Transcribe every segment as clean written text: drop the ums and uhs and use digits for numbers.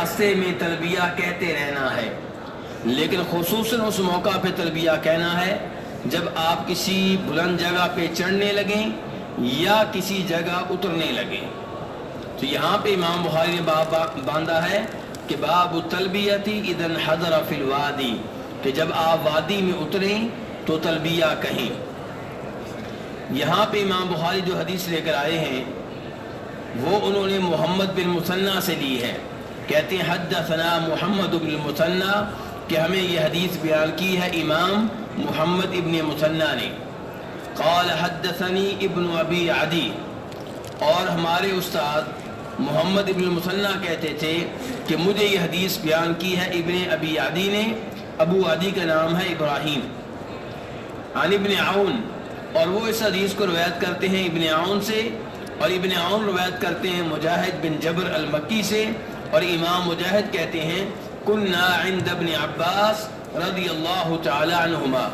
راستے میں تلبیہ کہتے رہنا ہے، لیکن خصوصاً اس موقع پہ تلبیہ کہنا ہے جب آپ کسی بلند جگہ پہ چڑھنے لگیں یا کسی جگہ اترنے لگیں۔ تو یہاں پہ امام بخاری نے باب باندھا ہے کہ باب التلبیتی اذا انحدر فی الوادی، کہ جب آپ وادی میں اتریں تو تلبیہ کہیں۔ یہاں پہ امام بخاری جو حدیث لے کر آئے ہیں وہ انہوں نے محمد بن مثنیٰ سے لی ہے۔ کہتے ہیں حدثنا محمد بن مثنیٰ، کہ ہمیں یہ حدیث بیان کی ہے امام محمد ابن مثنیٰ نے۔ قال حدثنی ابن ابی عدی، اور ہمارے استاد محمد ابن مثنیٰ کہتے تھے کہ مجھے یہ حدیث بیان کی ہے ابن ابی عدی نے، ابو عدی کا نام ہے ابراہیم، عن ابن عون، اور وہ اس حدیث کو روایت کرتے ہیں ابن عون سے، اور ابن عون روایت کرتے ہیں مجاہد بن جبر المکی سے، اور امام مجاہد کہتے ہیں کننا عند ابن عباس رضی اللہ تعالی عنہما،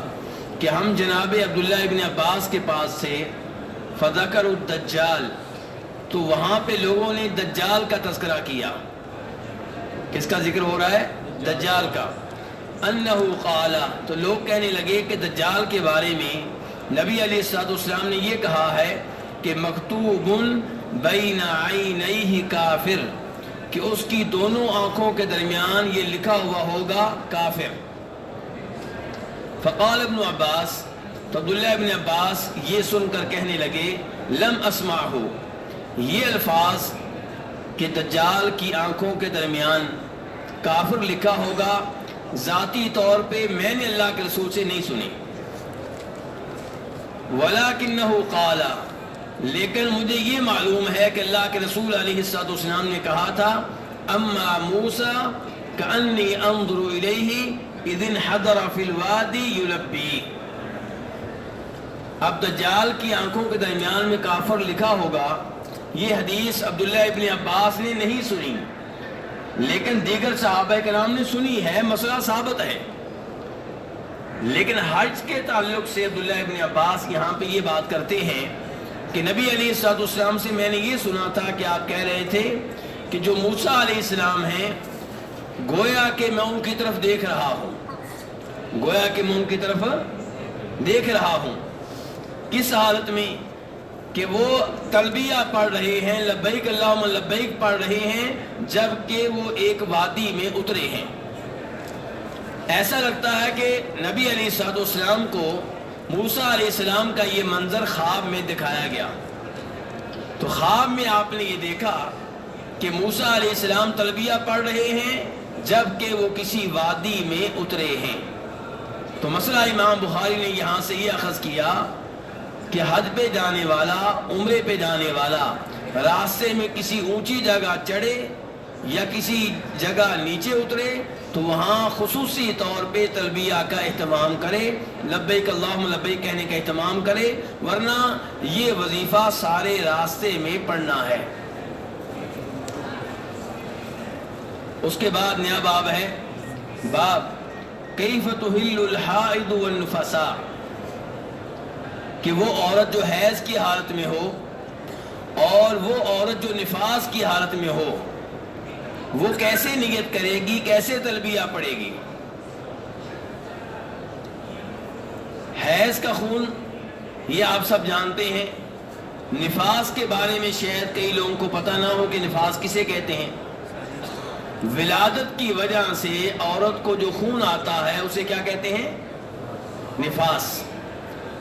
کہ ہم جناب عبداللہ ابن عباس کے پاس سے فذکر الدجال، تو وہاں پہ لوگوں نے دجال کا تذکرہ کیا۔ کس کا ذکر ہو رہا ہے؟ دجال کا۔ انہ قال، تو لوگ کہنے لگے کہ دجال کے بارے میں نبی علیہ السلام نے یہ کہا ہے کہ مکتوب بین عینیہ کافر، کہ اس کی دونوں آنکھوں کے درمیان یہ لکھا ہوا ہوگا کافر۔ فقال ابن عباس، تو عبداللہ ابن عباس یہ سن کر کہنے لگے لم اسمعہ، یہ الفاظ کہ دجال کی آنکھوں کے درمیان کافر لکھا ہوگا ذاتی طور پہ میں نے اللہ کے رسول سے نہیں سنی۔ وَلَكِنَّهُ قَالَ، لیکن مجھے یہ معلوم ہے کہ اللہ کے رسول علیہ السلام نے کہا تھا اما موسیٰ كأني انظر الیہ اذ انحدر فی الوادی یلبی، اب دجال کی آنکھوں کے درمیان میں کافر لکھا ہوگا، یہ حدیث عبداللہ ابن عباس نے نہیں سنی، لیکن دیگر صحابہ کرام نے سنی ہے، مسئلہ ثابت ہے۔ لیکن حج کے تعلق سے عبداللہ ابن عباس یہاں پہ یہ بات کرتے ہیں کہ نبی علیہ السلام سے میں نے یہ سنا تھا کہ آپ کہہ رہے تھے کہ جو موسیٰ علیہ السلام ہیں گویا کہ میں ان کی طرف دیکھ رہا ہوں، گویا کہ میں ان کی طرف دیکھ رہا ہوں۔ کس حالت میں؟ کہ وہ تلبیہ پڑھ رہے ہیں، لبیک اللہم لبیک پڑھ رہے ہیں، جبکہ وہ ایک وادی میں اترے ہیں۔ ایسا لگتا ہے کہ نبی علیہ السلام کو موسیٰ علیہ السلام کا یہ منظر خواب میں دکھایا گیا، تو خواب میں آپ نے یہ دیکھا کہ موسیٰ علیہ السلام تلبیہ پڑھ رہے ہیں جبکہ وہ کسی وادی میں اترے ہیں۔ تو مسئلہ امام بخاری نے یہاں سے یہ اخذ کیا کہ حج پہ جانے والا، عمرے پہ جانے والا راستے میں کسی اونچی جگہ چڑھے یا کسی جگہ نیچے اترے تو وہاں خصوصی طور پہ تلبیہ کا اہتمام کرے، لبیک اللہم لبیک کہنے کا اہتمام کرے، ورنہ یہ وظیفہ سارے راستے میں پڑھنا ہے۔ اس کے بعد نیا باب ہے، باب کیف تحل الحائض والنفساء، کہ وہ عورت جو حیض کی حالت میں ہو اور وہ عورت جو نفاس کی حالت میں ہو وہ کیسے نیت کرے گی، کیسے تلبیہ پڑھے گی۔ حیض کا خون یہ آپ سب جانتے ہیں، نفاس کے بارے میں شاید کئی لوگوں کو پتہ نہ ہو کہ نفاس کسے کہتے ہیں۔ ولادت کی وجہ سے عورت کو جو خون آتا ہے اسے کیا کہتے ہیں؟ نفاس۔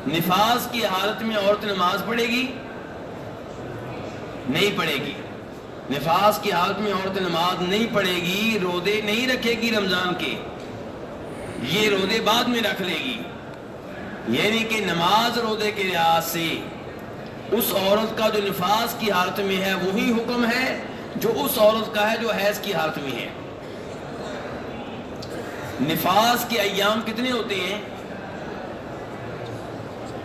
نفاس کی حالت میں عورت نماز پڑھے گی؟ نہیں پڑھے گی۔ نفاس کی حالت میں عورت نماز نہیں پڑھے گی، روزے نہیں رکھے گی رمضان کے، یہ روزے بعد میں رکھ لے گی۔ یعنی کہ نماز روزے کے لحاظ سے اس عورت کا جو نفاس کی حالت میں ہے وہی حکم ہے جو اس عورت کا ہے جو حیض کی حالت میں ہے۔ نفاس کے ایام کتنے ہوتے ہیں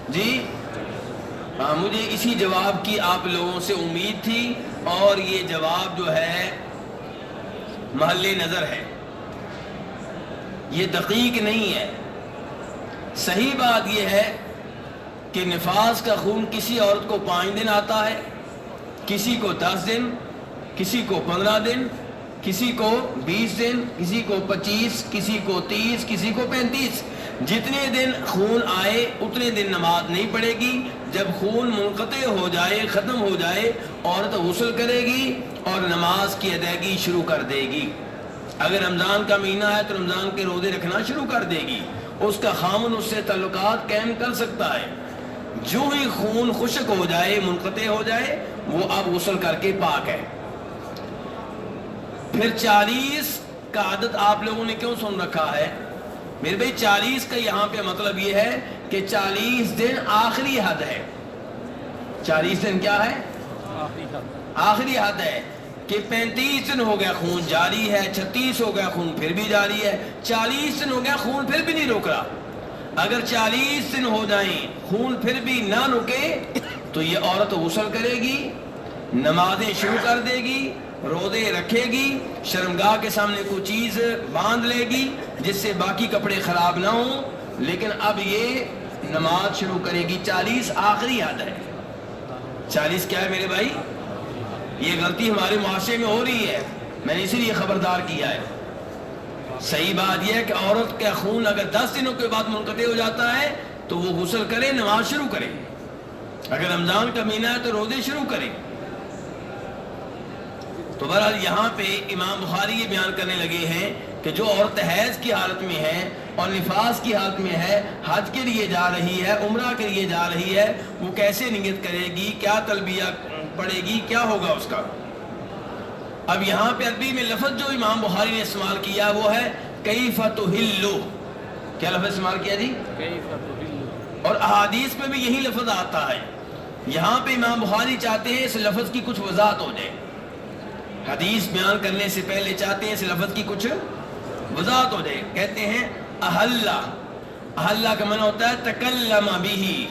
جی؟ ہاں، مجھے اسی جواب کی آپ لوگوں سے امید تھی اور یہ جواب جو ہے محل نظر ہے، یہ دقیق نہیں ہے۔ صحیح بات یہ ہے کہ نفاس کا خون کسی عورت کو 5 دن آتا ہے، کسی کو 10 دن، کسی کو 15 دن، کسی کو 20 دن، کسی کو 25، کسی کو 30، کسی کو 35، جتنے دن خون آئے اتنے دن نماز نہیں پڑھے گی. جب خون منقطع ہو جائے، ختم ہو جائے، عورت غسل کرے گی اور نماز کی ادائیگی شروع کر دے گی. اگر رمضان کا مہینہ ہے تو رمضان کے روزے رکھنا شروع کر دے گی. اس کا خامن اس سے تعلقات قائم کر سکتا ہے. جو ہی خون خشک ہو جائے، منقطع ہو جائے، وہ اب غسل کر کے پاک ہے. پھر 40 کا عدد آپ لوگوں نے کیوں سن رکھا ہے؟ میرے بھائی 40 کا یہاں پہ مطلب یہ ہے کہ 40 دن آخری حد ہے. 40 دن کیا ہے؟ آخری حد ہے کہ 35 دن ہو گیا خون جاری ہے، 36 ہو گیا خون پھر بھی جاری ہے، 40 دن ہو گیا خون پھر بھی نہیں رک رہا. اگر 40 دن ہو جائیں خون پھر بھی نہ رکے تو یہ عورت غسل کرے گی، نمازیں شروع کر دے گی، روزے رکھے گی، شرمگاہ کے سامنے کوئی چیز باندھ لے گی جس سے باقی کپڑے خراب نہ ہوں، لیکن اب یہ نماز شروع کرے گی. 40 آخری حد ہے. 40 کیا ہے میرے بھائی؟ یہ غلطی ہمارے معاشرے میں ہو رہی ہے، میں نے اسی لیے خبردار کیا ہے. صحیح بات یہ ہے کہ عورت کا خون اگر 10 دنوں کے بعد منقطع ہو جاتا ہے تو وہ غسل کرے، نماز شروع کرے. اگر رمضان کا مہینہ ہے تو روزے شروع کرے. تو بہرحال یہاں پہ امام بخاری یہ بیان کرنے لگے ہیں کہ جو عورت حیض کی حالت میں ہے اور نفاس کی حالت میں ہے، حج کے لیے جا رہی ہے، عمرہ کے لیے جا رہی ہے، وہ کیسے نیت کرے گی، کیا تلبیہ پڑھے گی، کیا ہوگا اس کا. اب یہاں پہ عربی میں لفظ جو امام بخاری نے استعمال کیا وہ ہے کیف تحل. کیا لفظ استعمال کیا جی؟ اور احادیث میں بھی یہی لفظ آتا ہے. یہاں پہ امام بخاری چاہتے ہیں اس لفظ کی کچھ وضاحت ہو جائے. حدیث بیان کرنے سے پہلے چاہتے ہیں اس لفظ کی کچھ وضاحت ہو جائے. کہتے ہیں احلہ. احلہ کا معنی ہوتا ہے تکلم بھی،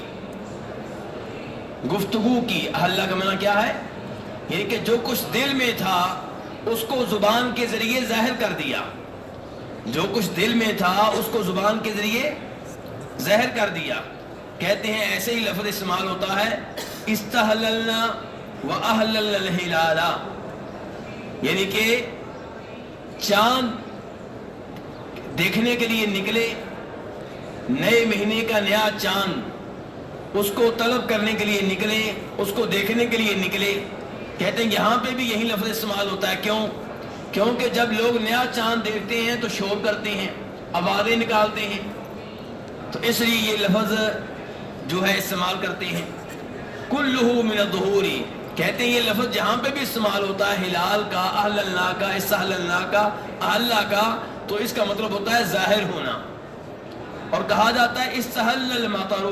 گفتگو کی. احلہ کا معنی کیا ہے؟ یعنی کہ جو کچھ دل میں تھا اس کو زبان کے ذریعے ظاہر کر دیا. جو کچھ دل میں تھا اس کو زبان کے ذریعے ظاہر کر دیا. کہتے ہیں ایسے ہی لفظ استعمال ہوتا ہے استحللنا واحللنا الہلال، یعنی کہ چاند دیکھنے کے لیے نکلے، نئے مہینے کا نیا چاند، اس کو طلب کرنے کے لیے نکلے، اس کو دیکھنے کے لیے نکلے. کہتے ہیں یہاں پہ بھی یہی لفظ استعمال ہوتا ہے. کیوں؟ کیونکہ جب لوگ نیا چاند دیکھتے ہیں تو شور کرتے ہیں، آوازیں نکالتے ہیں، تو اس لیے یہ لفظ جو ہے استعمال کرتے ہیں. کلہ من الظہوری، کہتے ہیں یہ لفظ جہاں پہ بھی استعمال ہوتا ہے ہلال کا، احللنا کا، استحللنا کا، احلہ کا، تو اس کا مطلب ہوتا ہے ظاہر ہونا. اور کہا جاتا ہے استحل المطر،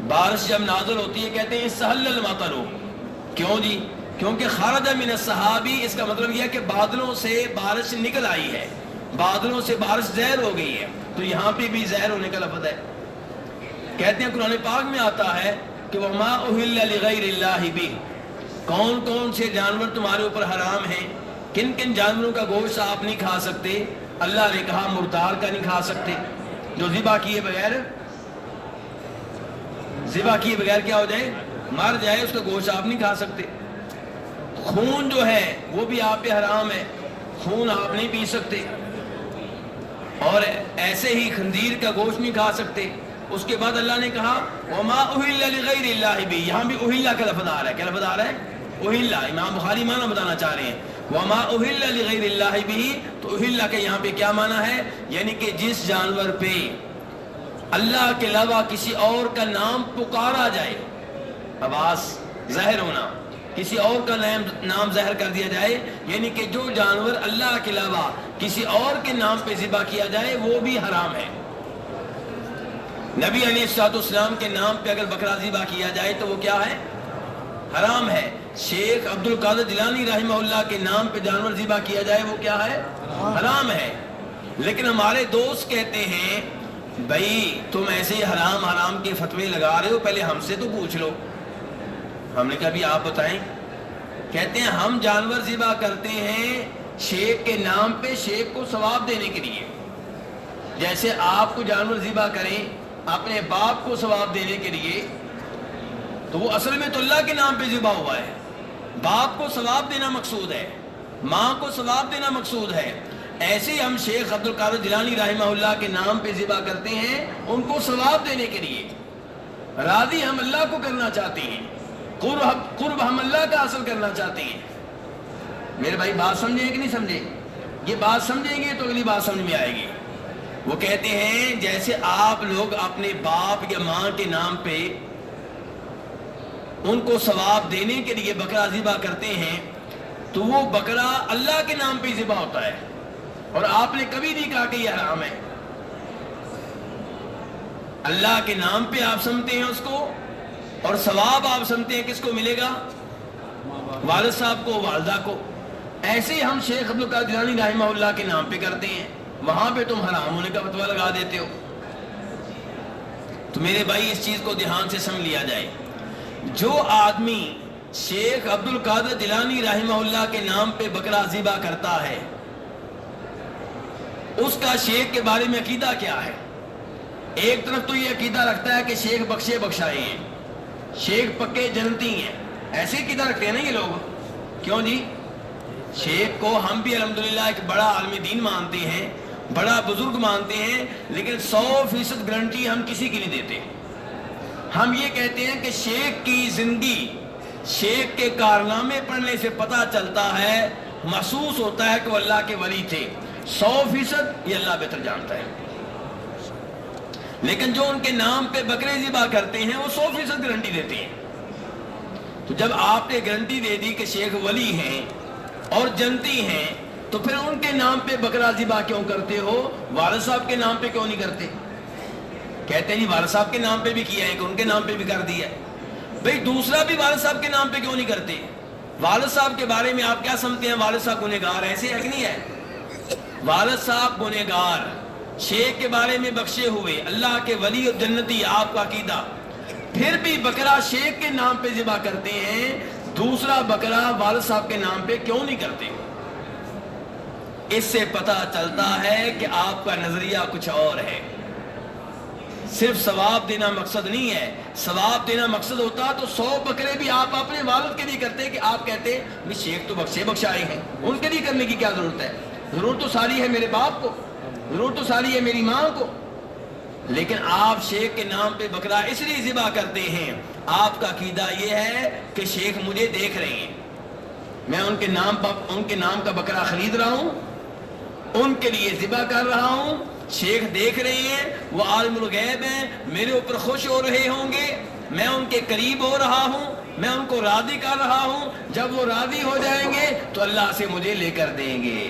بارش جب نازل ہوتی ہے کہتے ہیں استحل المطر. کیوں جی؟ کیونکہ خرج من السحابی، اس کا مطلب یہ ہے کہ بادلوں سے بارش نکل آئی ہے، بادلوں سے بارش ظاہر ہو گئی ہے. تو یہاں پہ بھی ظاہر ہونے کا لفظ ہے. کہتے ہیں قرآن پاک میں آتا ہے کہ وما اہل لغیر اللہ بہ، کون کون سے جانور تمہارے اوپر حرام ہیں، کن کن جانوروں کا گوشت آپ نہیں کھا سکتے. اللہ نے کہا مردار کا نہیں کھا سکتے، جو ذبح کیے بغیر کیا ہو جائے، مر جائے، اس کا گوشت آپ نہیں کھا سکتے. خون جو ہے وہ بھی آپ پہ حرام ہے، خون آپ نہیں پی سکتے. اور ایسے ہی خنزیر کا گوشت نہیں کھا سکتے. اس کے بعد اللہ نے کہا وما اہل لغیر اللہ بہ، یہاں بھی اہل کا لفظ آ رہا ہے. کیا لفظ آ رہا ہے؟ اہل. امام بخاری معنی بتانا چاہ رہے ہیں وما اہل لغیر اللہ بہ، تو اہل کا یہاں پہ کیا معنی ہے؟ یعنی کہ جس جانور پہ اللہ کے علاوہ کسی اور کا نام پکارا جائے، آواز ظاہر ہونا، کسی اور کا نام ظاہر کر دیا جائے، یعنی کہ جو جانور اللہ کے علاوہ کسی اور کے نام پہ ذبح کیا جائے وہ بھی حرام ہے. نبی علیہ الصلوۃ والسلام کے نام پہ اگر بکرا ذبح کیا جائے تو وہ کیا ہے؟ حرام ہے. شیخ عبد القادر جیلانی رحمہ اللہ کے نام پہ جانور ذبح کیا جائے وہ کیا ہے؟ حرام ہے. لیکن ہمارے دوست کہتے ہیں بھائی تم ایسے ہی حرام حرام کے فتوے لگا رہے ہو، پہلے ہم سے تو پوچھ لو. ہم نے کہا بھی آپ بتائیں. کہتے ہیں ہم جانور ذبح کرتے ہیں شیخ کے نام پہ، شیخ کو ثواب دینے کے لیے. جیسے آپ کو جانور ذبح کریں اپنے باپ کو ثواب دینے کے لیے، تو وہ اصل میں تو اللہ کے نام پہ ذبح ہوا ہے، باپ کو ثواب دینا مقصود ہے. ماں کو ثواب دینا مقصود ہے، ایسے ہم شیخ عبد القادر جیلانی رحمہ اللہ کے نام پہ ذبح کرتے ہیں ان کو ثواب دینے کے لیے، راضی ہم اللہ کو کرنا چاہتے ہیں، قرب ہم اللہ کا حاصل کرنا چاہتے ہیں۔ میرے بھائی بات سمجھیں کہ نہیں سمجھے؟ یہ بات سمجھیں گے تو اگلی بات سمجھ میں آئے گی۔ وہ کہتے ہیں جیسے آپ لوگ اپنے باپ یا ماں کے نام پہ ان کو ثواب دینے کے لیے بکرا ذبح کرتے ہیں تو وہ بکرا اللہ کے نام پہ ذبح ہوتا ہے، اور آپ نے کبھی نہیں کہا کہ یہ حرام ہے۔ اللہ کے نام پہ آپ سمجھتے ہیں اس کو، اور ثواب آپ سمجھتے ہیں کس کو ملے گا؟ والد صاحب کو، والدہ کو۔ ایسے ہی ہم شیخ عبد القادر جیلانی رحمہ اللہ کے نام پہ کرتے ہیں، وہاں پہ تم حرام ہونے کا فتویٰ لگا دیتے ہو۔ تو میرے بھائی اس چیز کو دھیان سے سمجھ لیا جائے، جو آدمی شیخ عبد القادر جیلانی رحمہ اللہ کے نام پہ بکرا ذبح کرتا ہے اس کا شیخ کے بارے میں عقیدہ کیا ہے؟ ایک طرف تو یہ عقیدہ رکھتا ہے کہ شیخ بخشے بخشائے ہیں، شیخ پکے جنتی ہیں، ایسے عقیدہ رکھتے ہیں نا یہ لوگ۔ کیوں جی؟ شیخ کو ہم بھی الحمدللہ ایک بڑا عالم دین مانتے ہیں، بڑا بزرگ مانتے ہیں، لیکن 100% گارنٹی ہم کسی کی نہیں دیتے۔ ہم یہ کہتے ہیں کہ شیخ کی زندگی، شیخ کے کارنامے پڑھنے سے پتہ چلتا ہے، محسوس ہوتا ہے کہ وہ اللہ کے ولی تھے۔ 100% یہ اللہ بہتر جانتا ہے، لیکن جو ان کے نام پہ بکرے ذبح کرتے ہیں وہ 100% گارنٹی دیتے ہیں۔ تو جب آپ نے گارنٹی دے دی کہ شیخ ولی ہیں اور جنتی ہیں تو پھر ان کے نام پہ بکرا ذبح کیوں کرتے ہو؟ والد صاحب کے نام پہ کیوں نہیں کرتے؟ کہتے ہیں جی والد صاحب کے نام پہ بھی کیا ہے کہ ان کے نام پہ بھی کر دیا ہے۔ بھئی دوسرا بھی والد صاحب کے نام پہ کیوں نہیں کرتے؟ والد صاحب کے بارے میں آپ کیا سمجھتے ہیں؟ والد صاحب گنہگار ایسے ہے کہ نہیں ہے؟ والد صاحب گنہگار، شیخ کے بارے میں بخشے ہوئے، اللہ کے ولی اور جنتی آپ کا عقیدہ، پھر بھی بکرا شیخ کے نام پہ ذبح کرتے ہیں، دوسرا بکرا والد صاحب کے نام پہ کیوں نہیں کرتے؟ اس سے پتہ چلتا ہے کہ آپ کا نظریہ کچھ اور ہے۔ صرف ثواب دینا مقصد نہیں ہے، ثواب دینا مقصد ہوتا تو 100 بکرے بھی آپ اپنے والد کے لیے کرتے کہ آپ کہتے شیخ تو بخشے بخشائے ہیں، ان کے لیے کرنے کی کیا ضرورت ہے؟ ضرورت تو ساری ہے میرے باپ کو، ضرورت تو ساری ہے میری ماں کو۔ لیکن آپ شیخ کے نام پہ بکرا اس لیے ذبح کرتے ہیں، آپ کا عقیدہ یہ ہے کہ شیخ مجھے دیکھ رہے ہیں، میں ان کے نام کا بکرا خرید رہا ہوں، ان کے لیے ذبح کر رہا ہوں، شیخ دیکھ رہے ہیں، وہ عالم الغیب ہیں، میرے اوپر خوش ہو رہے ہوں گے، میں ان کے قریب ہو رہا ہوں، میں ان کو راضی کر رہا ہوں، جب وہ راضی ہو جائیں گے تو اللہ سے مجھے لے کر دیں گے۔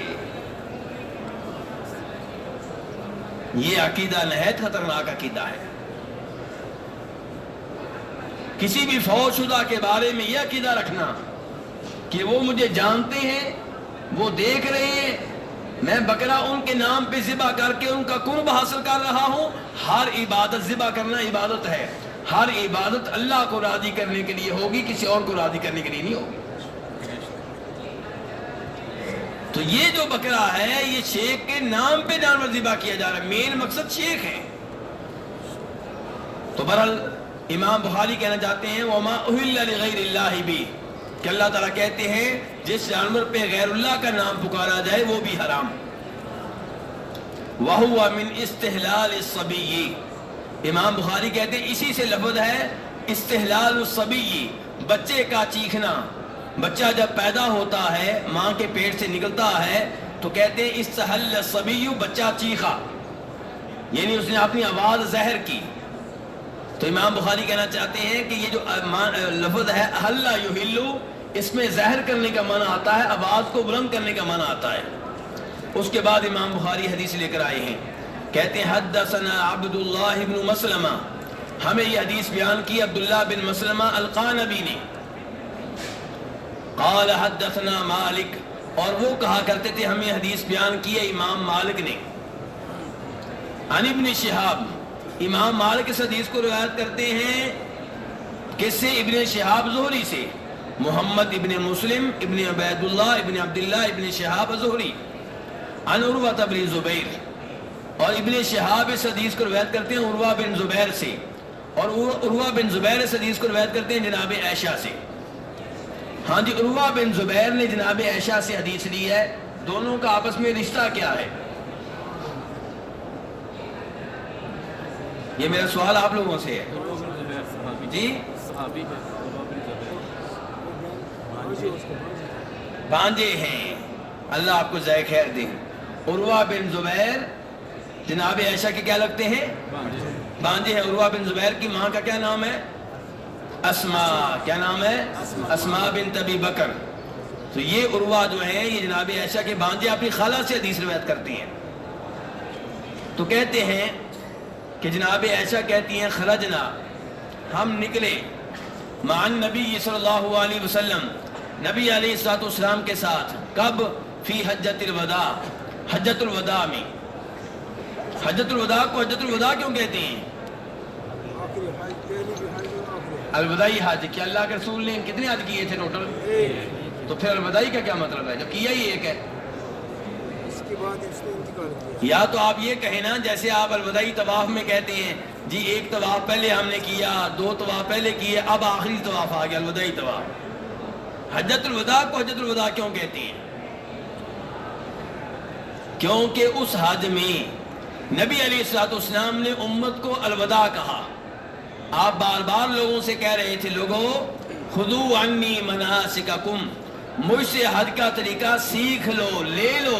یہ عقیدہ نہایت خطرناک عقیدہ ہے۔ کسی بھی فوت شدہ کے بارے میں یہ عقیدہ رکھنا کہ وہ مجھے جانتے ہیں، وہ دیکھ رہے ہیں، میں بکرا ان کے نام پہ ذبح کر کے ان کا قرب حاصل کر رہا ہوں۔ ہر عبادت، ذبح کرنا عبادت ہے، ہر عبادت اللہ کو راضی کرنے کے لیے ہوگی، کسی اور کو راضی کرنے کے لیے نہیں ہوگی۔ تو یہ جو بکرا ہے یہ شیخ کے نام پہ جانور ذبح کیا جا رہا ہے، مین مقصد شیخ ہے۔ تو بہرحال امام بخاری کہنا چاہتے ہیں وَمَا أُهِلَّ لِغَيْرِ اللَّهِ بِهِ، کہ اللہ تعالیٰ کہتے ہیں جس جانور پہ غیر اللہ کا نام پکارا جائے وہ بھی حرام۔ وَهُوَ مِنْ اسْتِحْلَالِ الصَّبِيِّ، امام بخاری کہتے ہیں اسی سے لفظ ہے استحلال الصبی، بچے کا چیخنا۔ بچہ جب پیدا ہوتا ہے، ماں کے پیٹ سے نکلتا ہے تو کہتے ہیں استحل الصبی، بچہ چیخا، یعنی اس نے اپنی آواز ظاہر کی۔ تو امام بخاری کہنا چاہتے ہیں کہ یہ جو لفظ ہے احل یحلو، اس میں ظاہر کرنے کا معنی آتا ہے، آواز کو بلند کرنے کا معنی آتا ہے۔ اس کے بعد امام بخاری حدیث لے کر آئے ہیں، کہتے ہیں حدثنا عبداللہ بن مسلمہ، ہمیں یہ حدیث بیان کی عبداللہ بن مسلمہ القانبی نے، قال حدثنا مالک، اور وہ کہا کرتے تھے ہمیں حدیث بیان کی ہے امام مالک نے، عن ابن شہاب، امام مالک اس حدیث کو روایت کرتے ہیں کس سے؟ ابن شہاب زہری سے، محمد ابن مسلم ابن عبید اللہ ابن عبداللہ ابن شہاب زہری، عن عروہ بن زبیر، اور ابن شہاب اس حدیث کو روایت کرتے ہیں عروہ بن زبیر سے، اور عروہ بن زبیر اس حدیث کو روایت کرتے ہیں جناب عائشہ سے۔ ہاں جی، عروہ بن زبیر نے جناب عائشہ سے حدیث لی ہے، دونوں کا آپس میں رشتہ کیا ہے؟ یہ میرا سوال آپ لوگوں سے ہے جی۔ بانجے ہیں، اللہ آپ کو جزائے خیر دے۔ عروہ بن زبیر جناب عائشہ کے کیا لگتے ہیں؟ بانجے ہیں۔ عروہ بن زبیر کی ماں کا کیا نام ہے؟ اسماء۔ کیا نام ہے؟ اسماء بنت ابی بکر۔ تو یہ عروہ جو ہیں یہ جناب عائشہ کے بانجے اپنی خالہ سے حدیث روایت کرتے ہیں۔ تو کہتے ہیں کہ جناب عائشہ کہتی ہیں خرجنا، ہم نکلے مع النبی صلی اللہ علیہ وسلم، نبی علیہ الصلوۃ والسلام کے ساتھ۔ کب؟ فی حجۃ الوداع، حجۃ الوداع میں۔ حجۃ الوداع کو حجۃ الوداع کیوں کہتے ہیں؟ الوداعی حج، کیا اللہ کے رسول نے کتنے حج کیے تھے ٹوٹل؟ تو پھر الوداعی کا کیا مطلب ہے جب کیا ہی ایک ہے؟ یا تو آپ یہ کہیں نا، جیسے آپ الوداعی طواف میں کہتے ہیں جی ایک طواف پہلے ہم نے کیا، دو طواف پہلے کیے، اب آخری طواف آ گیا الوداعی طواف۔ حجۃ الوداع کو حجۃ الوداع کیوں کہتے ہیں؟ کیونکہ اس حج میں نبی علیہ الصلوۃ والسلام نے امت کو الوداع کہا۔ آپ بار بار لوگوں سے کہہ رہے تھے لوگوں خذوا عنی مناسککم، مجھ سے حج کا طریقہ سیکھ لو، لے لو،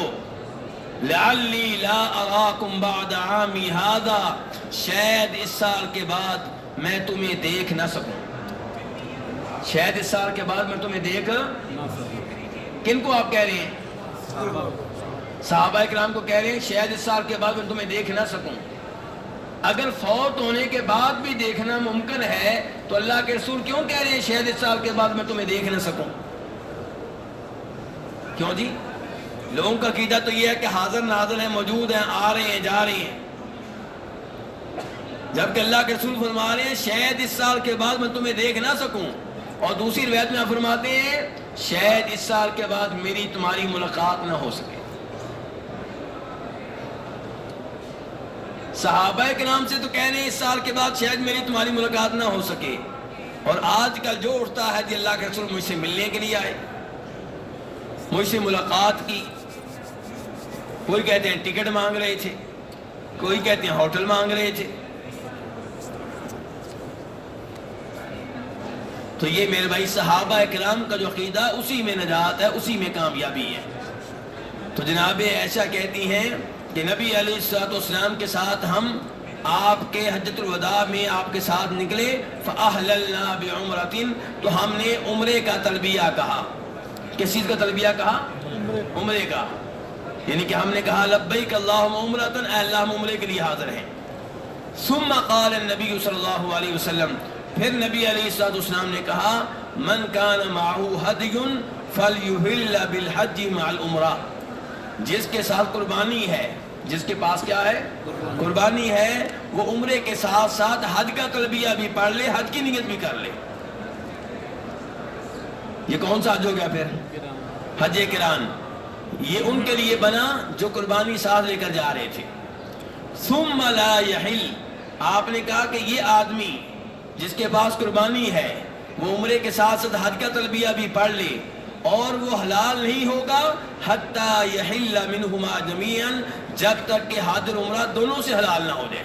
لعلی لا اراکم بعد عامی ھذا، شاید اس سال کے بعد میں تمہیں دیکھ نہ سکوں، شاید اس سال کے بعد میں تمہیں دیکھ۔ کن کو آپ کہہ رہے ہیں؟ صحابہ کرام کو کہہ رہے ہیں شاید اس سال کے بعد میں تمہیں دیکھ نہ سکوں۔ اگر فوت ہونے کے بعد بھی دیکھنا ممکن ہے تو اللہ کے رسول کیوں کہہ رہے ہیں شاید اس سال کے بعد میں تمہیں دیکھ نہ سکوں؟ کیوں جی؟ لوگوں کا عقیدہ تو یہ ہے کہ حاضر ناظر ہیں، موجود ہیں، آ رہے ہیں، جا رہے ہیں، جبکہ اللہ کے رسول فرما رہے ہیں شاید اس سال کے بعد میں تمہیں دیکھ نہ سکوں، اور دوسری روایت میں فرماتے ہیں شاید اس سال کے بعد میری تمہاری ملاقات نہ ہو سکے۔ صحابہ کرام سے تو کہہ رہے ہیں اس سال کے بعد شاید میری تمہاری ملاقات نہ ہو سکے، اور آج کل جو اٹھتا ہے کہ اللہ کے رسول مجھ سے ملنے کے لیے آئے، مجھ سے ملاقات کی، کوئی کہتے ہیں ٹکٹ مانگ رہے تھے، کوئی کہتے ہیں ہوٹل مانگ رہے تھے۔ تو یہ میرے بھائی صحابہ کرام کا جو عقیدہ اسی میں نجات ہے، اسی میں کامیابی ہے۔ تو جناب عائشہ کہتی ہیں کہ نبی علیہ الصلوۃ والسلام کے ساتھ ہم آپ کے حجۃ الوداع میں آپ کے ساتھ نکلے، فأحللنا بعمرۃ، تو ہم نے عمرے کا تلبیہ کہا۔ کس چیز کا تلبیہ کہا؟ عمرے کا، یعنی کہ ہم نے کہا لبیک اللہم عمرۃ، اے اللہ ہم عمرے کے لیے حاضر ہیں۔ ثم قال النبی صلی اللہ علیہ وسلم، پھر نبی علیہ الصلوۃ والسلام نے کہا من کان معہ ہدی فلیہل بالحج مع العمرہ، جس کے ساتھ قربانی ہے، جس کے پاس کیا ہے؟ قربانی ہے، وہ عمرے کے ساتھ ساتھ حج کا تلبیہ بھی پڑھ لے، حج کی نیت بھی کر لے۔ یہ کون سا حج ہو گیا پھر؟ حج قران۔ یہ ان کے لیے بنا جو قربانی ساتھ لے کر جا رہے تھے۔ ثم لا یحل، آپ نے کہا کہ یہ آدمی جس کے پاس قربانی ہے وہ عمرے کے ساتھ ساتھ حج کا تلبیہ بھی پڑھ لے، اور وہ حلال نہیں ہوگا حتی یحل منہما جمیعا، جب تک کہ حج اور عمرہ دونوں سے حلال نہ ہو جائے۔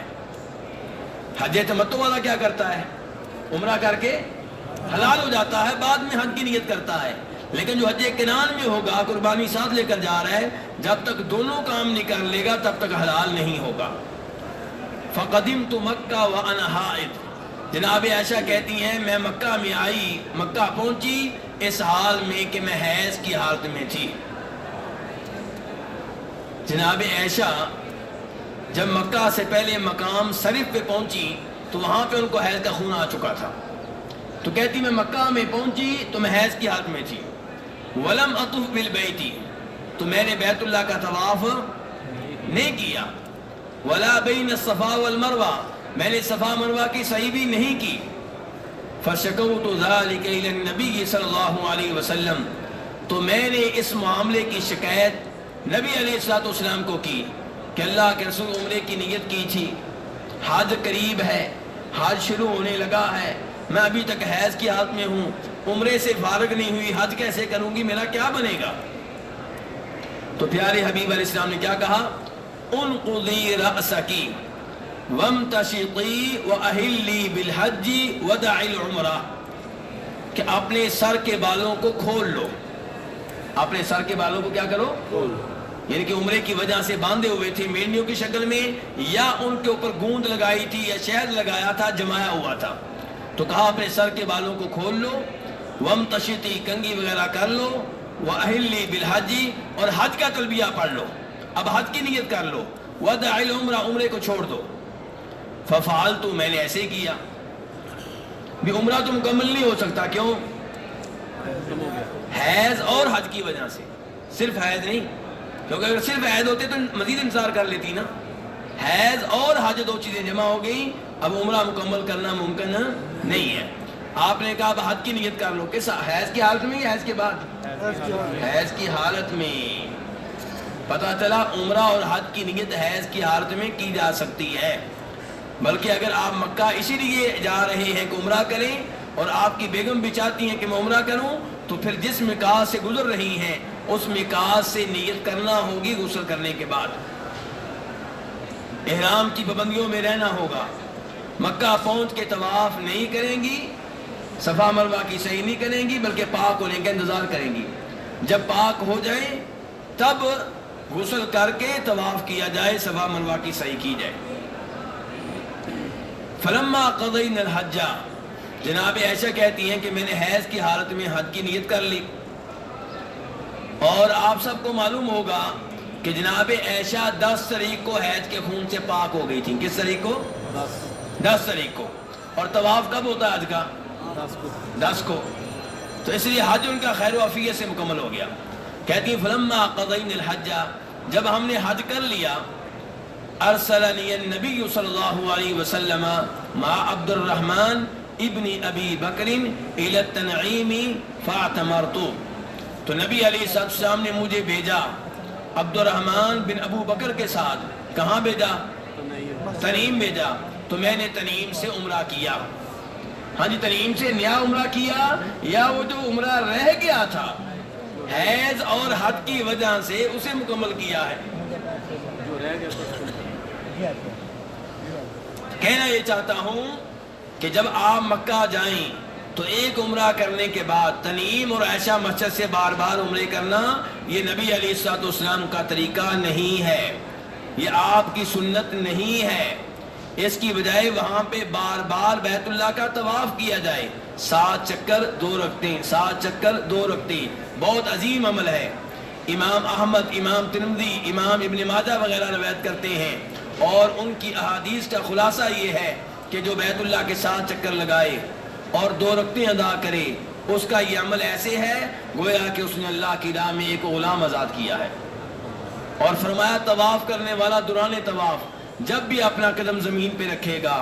حج تمتع والا کیا کرتا ہے؟ عمرہ کر کے حلال ہو جاتا ہے، بعد میں حج کی نیت کرتا ہے، لیکن جو حج قران میں ہوگا قربانی ساتھ لے کر جا رہا ہے، جب تک دونوں کام نہیں کر لے گا تب تک حلال نہیں ہوگا۔ فقدمت مکہ وانا حائض، جناب عائشہ کہتی ہیں میں مکہ میں آئی، مکہ پہنچی اس حال میں کہ میں حیض کی حالت میں تھی۔ جناب عائشہ جب مکہ سے پہلے مقام صرف پہ پہنچی تو وہاں پہ ان کو حیض کا خون آ چکا تھا، تو کہتی میں مکہ میں پہنچی تو میں حیض کی حالت میں تھی۔ ولم اطف بالبیت، تو میں نے بیت اللہ کا طواف نہیں کیا۔ ولا بین الصفا والمروہ، میں نے صفا مروہ کی سعی بھی نہیں کی۔ فشکوت ذلک الی النبی صلی اللہ علیہ وسلم، تو میں نے اس معاملے کی شکایت نبی علیہ الصلوۃ والسلام کو کی کہ اللہ کے رسول عمرے کی نیت کی تھی، حج قریب ہے، حج شروع ہونے لگا ہے، میں ابھی تک حیض کی حالت میں ہوں، عمرے سے فارغ نہیں ہوئی، حج کیسے کروں گی، میرا کیا بنے گا؟ تو پیارے حبیب علیہ السلام نے کیا کہا؟ انقضی رأسکی وامتشطی واہلی بالحج ودعی العمرہ، کہ اپنے سر کے بالوں کو کھول لو. اپنے سر کے بالوں کو کیا کرو؟ کھول لو. یعنی کہ عمرے کی وجہ سے باندھے ہوئے تھے مینڈیوں کی شکل میں، یا ان کے اوپر گوند لگائی تھی یا شہد لگایا تھا، جمایا ہوا تھا. تو کہا اپنے سر کے بالوں کو کھول لو، وامتشطی کنگھی وغیرہ کر لو، واہلی بالحج اور حج کا تلبیہ پڑھ لو، اب حج کی نیت کر لو، ودعی العمرہ عمرے کو چھوڑ دو. ففعلت، میں نے ایسے کیا. بھی عمرہ تو مکمل نہیں ہو سکتا، کیوں؟ حیض اور حج کی وجہ سے. صرف حیض نہیں، کیونکہ اگر صرف حیض ہوتے تو مزید انتظار کر لیتی نا. حیض اور حج دو چیزیں جمع ہو گئی، اب عمرہ مکمل کرنا ممکن نہیں ہے. آپ نے کہا اب حج کی نیت کر لو. کس حیض کی حالت میں یا حیض کے بعد؟ حیض کی حالت میں. پتہ چلا عمرہ اور حج کی نیت حیض کی حالت میں کی جا سکتی ہے. بلکہ اگر آپ مکہ اسی لیے جا رہے ہیں کہ عمرہ کریں، اور آپ کی بیگم بھی چاہتی ہیں کہ میں عمرہ کروں، تو پھر جس مقاصد سے گزر رہی ہیں اس مقاصد سے نیت کرنا ہوگی. غسل کرنے کے بعد احرام کی پابندیوں میں رہنا ہوگا. مکہ پہنچ کے طواف نہیں کریں گی، صفا مروہ کی صحیح نہیں کریں گی، بلکہ پاک ہونے کا انتظار کریں گی. جب پاک ہو جائیں تب غسل کر کے طواف کیا جائے، صفا مروہ کی صحیح کی جائے. فلما قضینا الحج، جناب عائشہ کہتی ہیں کہ میں نے حیض کی حالت میں حج کی نیت کر لی. اور آپ سب کو معلوم ہوگا کہ جناب عائشہ 10 تاریخ کو حیض کے خون سے پاک ہو گئی تھی. کس تاریخ کو؟ 10 تاریخ کو. اور طواف کب ہوتا ہے حج کا؟ 10 کو. تو اس لیے حج ان کا خیر و عافیت سے مکمل ہو گیا. کہتی ہیں فلما قضینا الحج، جب ہم نے حج کر لیا، ارسلنی النبی صلی اللہ علیہ وسلم مع عبد الرحمن ابن ابی بکر الی التنعیم فاعتمرت. تو نبی علیہ السلام نے مجھے بھیجا عبد الرحمن بن ابو بکر کے ساتھ. کہاں بھیجا؟ تنعیم بھیجا. تو میں نے تنعیم سے عمرہ کیا. ہاں جی، تنعیم سے نیا عمرہ کیا، یا وہ جو عمرہ رہ گیا تھا حیض اور حج کی وجہ سے اسے مکمل کیا ہے. کہنا یہ چاہتا ہوں کہ جب آپ مکہ جائیں تو ایک عمرہ کرنے کے بعد تنعیم اور عائشہ مسجد سے بار بار عمرے کرنا، یہ نبی علیہ الصلوۃ والسلام کا طریقہ نہیں ہے، یہ آپ کی سنت نہیں ہے. اس کی بجائے وہاں پہ بار بار بیت اللہ کا طواف کیا جائے. 7 چکر 2 رکعتیں، 7 چکر 2 رکعتیں، بہت عظیم عمل ہے. امام احمد، امام ترمذی، امام ابن ماجہ وغیرہ روایت کرتے ہیں، اور ان کی احادیث کا خلاصہ یہ ہے کہ جو بیت اللہ کے 7 چکر لگائے اور 2 رکعتیں ادا کرے، اس کا یہ عمل ایسے ہے گویا کہ اس نے اللہ کی راہ میں ایک غلام آزاد کیا ہے. اور فرمایا طواف کرنے والا دوران طواف جب بھی اپنا قدم زمین پہ رکھے گا،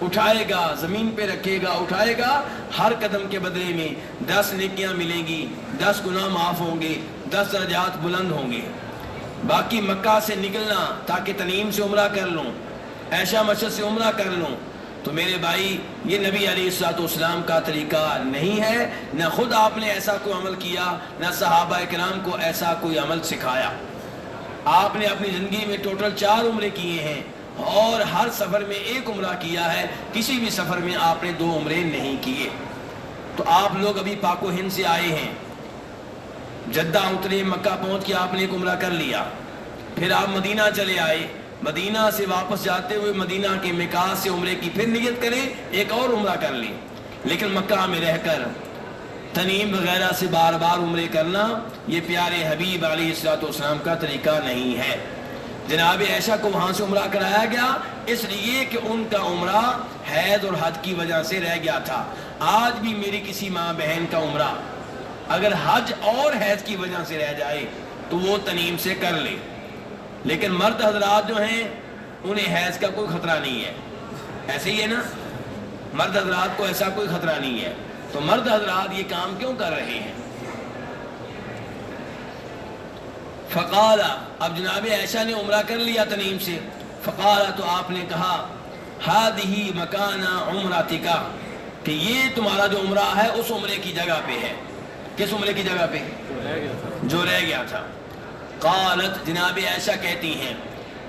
اٹھائے گا، زمین پہ رکھے گا، اٹھائے گا، ہر قدم کے بدلے میں 10 نیکیاں ملیں گی، 10 گناہ معاف ہوں گے، 10 درجات بلند ہوں گے. باقی مکہ سے نکلنا تاکہ تنعیم سے عمرہ کر لوں، عائشہ مسجد سے عمرہ کر لوں، تو میرے بھائی یہ نبی علیہ الصلوۃ والسلام کا طریقہ نہیں ہے. نہ خود آپ نے ایسا کوئی عمل کیا، نہ صحابہ کرام کو ایسا کوئی عمل سکھایا. آپ نے اپنی زندگی میں ٹوٹل 4 عمرے کیے ہیں، اور ہر سفر میں 1 عمرہ کیا ہے. کسی بھی سفر میں آپ نے 2 عمرے نہیں کیے. تو آپ لوگ ابھی پاک و ہند سے آئے ہیں، جدہ اترے، مکہ پہنچ کے آپ نے 1 عمرہ کر لیا، پھر آپ مدینہ چلے آئے، مدینہ سے واپس جاتے ہوئے مدینہ کے میقات سے عمرے کی پھر نیت کریں، 1 اور عمرہ کر لیں. لیکن مکہ میں رہ کر تنعیم وغیرہ سے بار بار عمرے کرنا یہ پیارے حبیب علیہ الصلوۃ والسلام کا طریقہ نہیں ہے. جناب عائشہ کو وہاں سے عمرہ کرایا گیا اس لیے کہ ان کا عمرہ حیض اور حج کی وجہ سے رہ گیا تھا. آج بھی میری کسی ماں بہن کا عمرہ اگر حج اور حیض کی وجہ سے رہ جائے تو وہ تنعیم سے کر لے. لیکن مرد حضرات جو ہیں انہیں حیض کا کوئی خطرہ نہیں ہے. ایسے ہی ہے نا، مرد حضرات کو ایسا کوئی خطرہ نہیں ہے. تو مرد حضرات یہ کام کیوں کر رہے ہیں؟ فقال، اب جناب عائشہ نے عمرہ کر لیا تنعیم سے. فقال، تو آپ نے کہا، ہذہ مکان عمرتک، کہ یہ تمہارا جو عمرہ ہے اس عمرے کی جگہ پہ ہے. کس عمرے کی جگہ پہ؟ جو رہ گیا تھا. قالت جناب عائشہ کہتی ہیں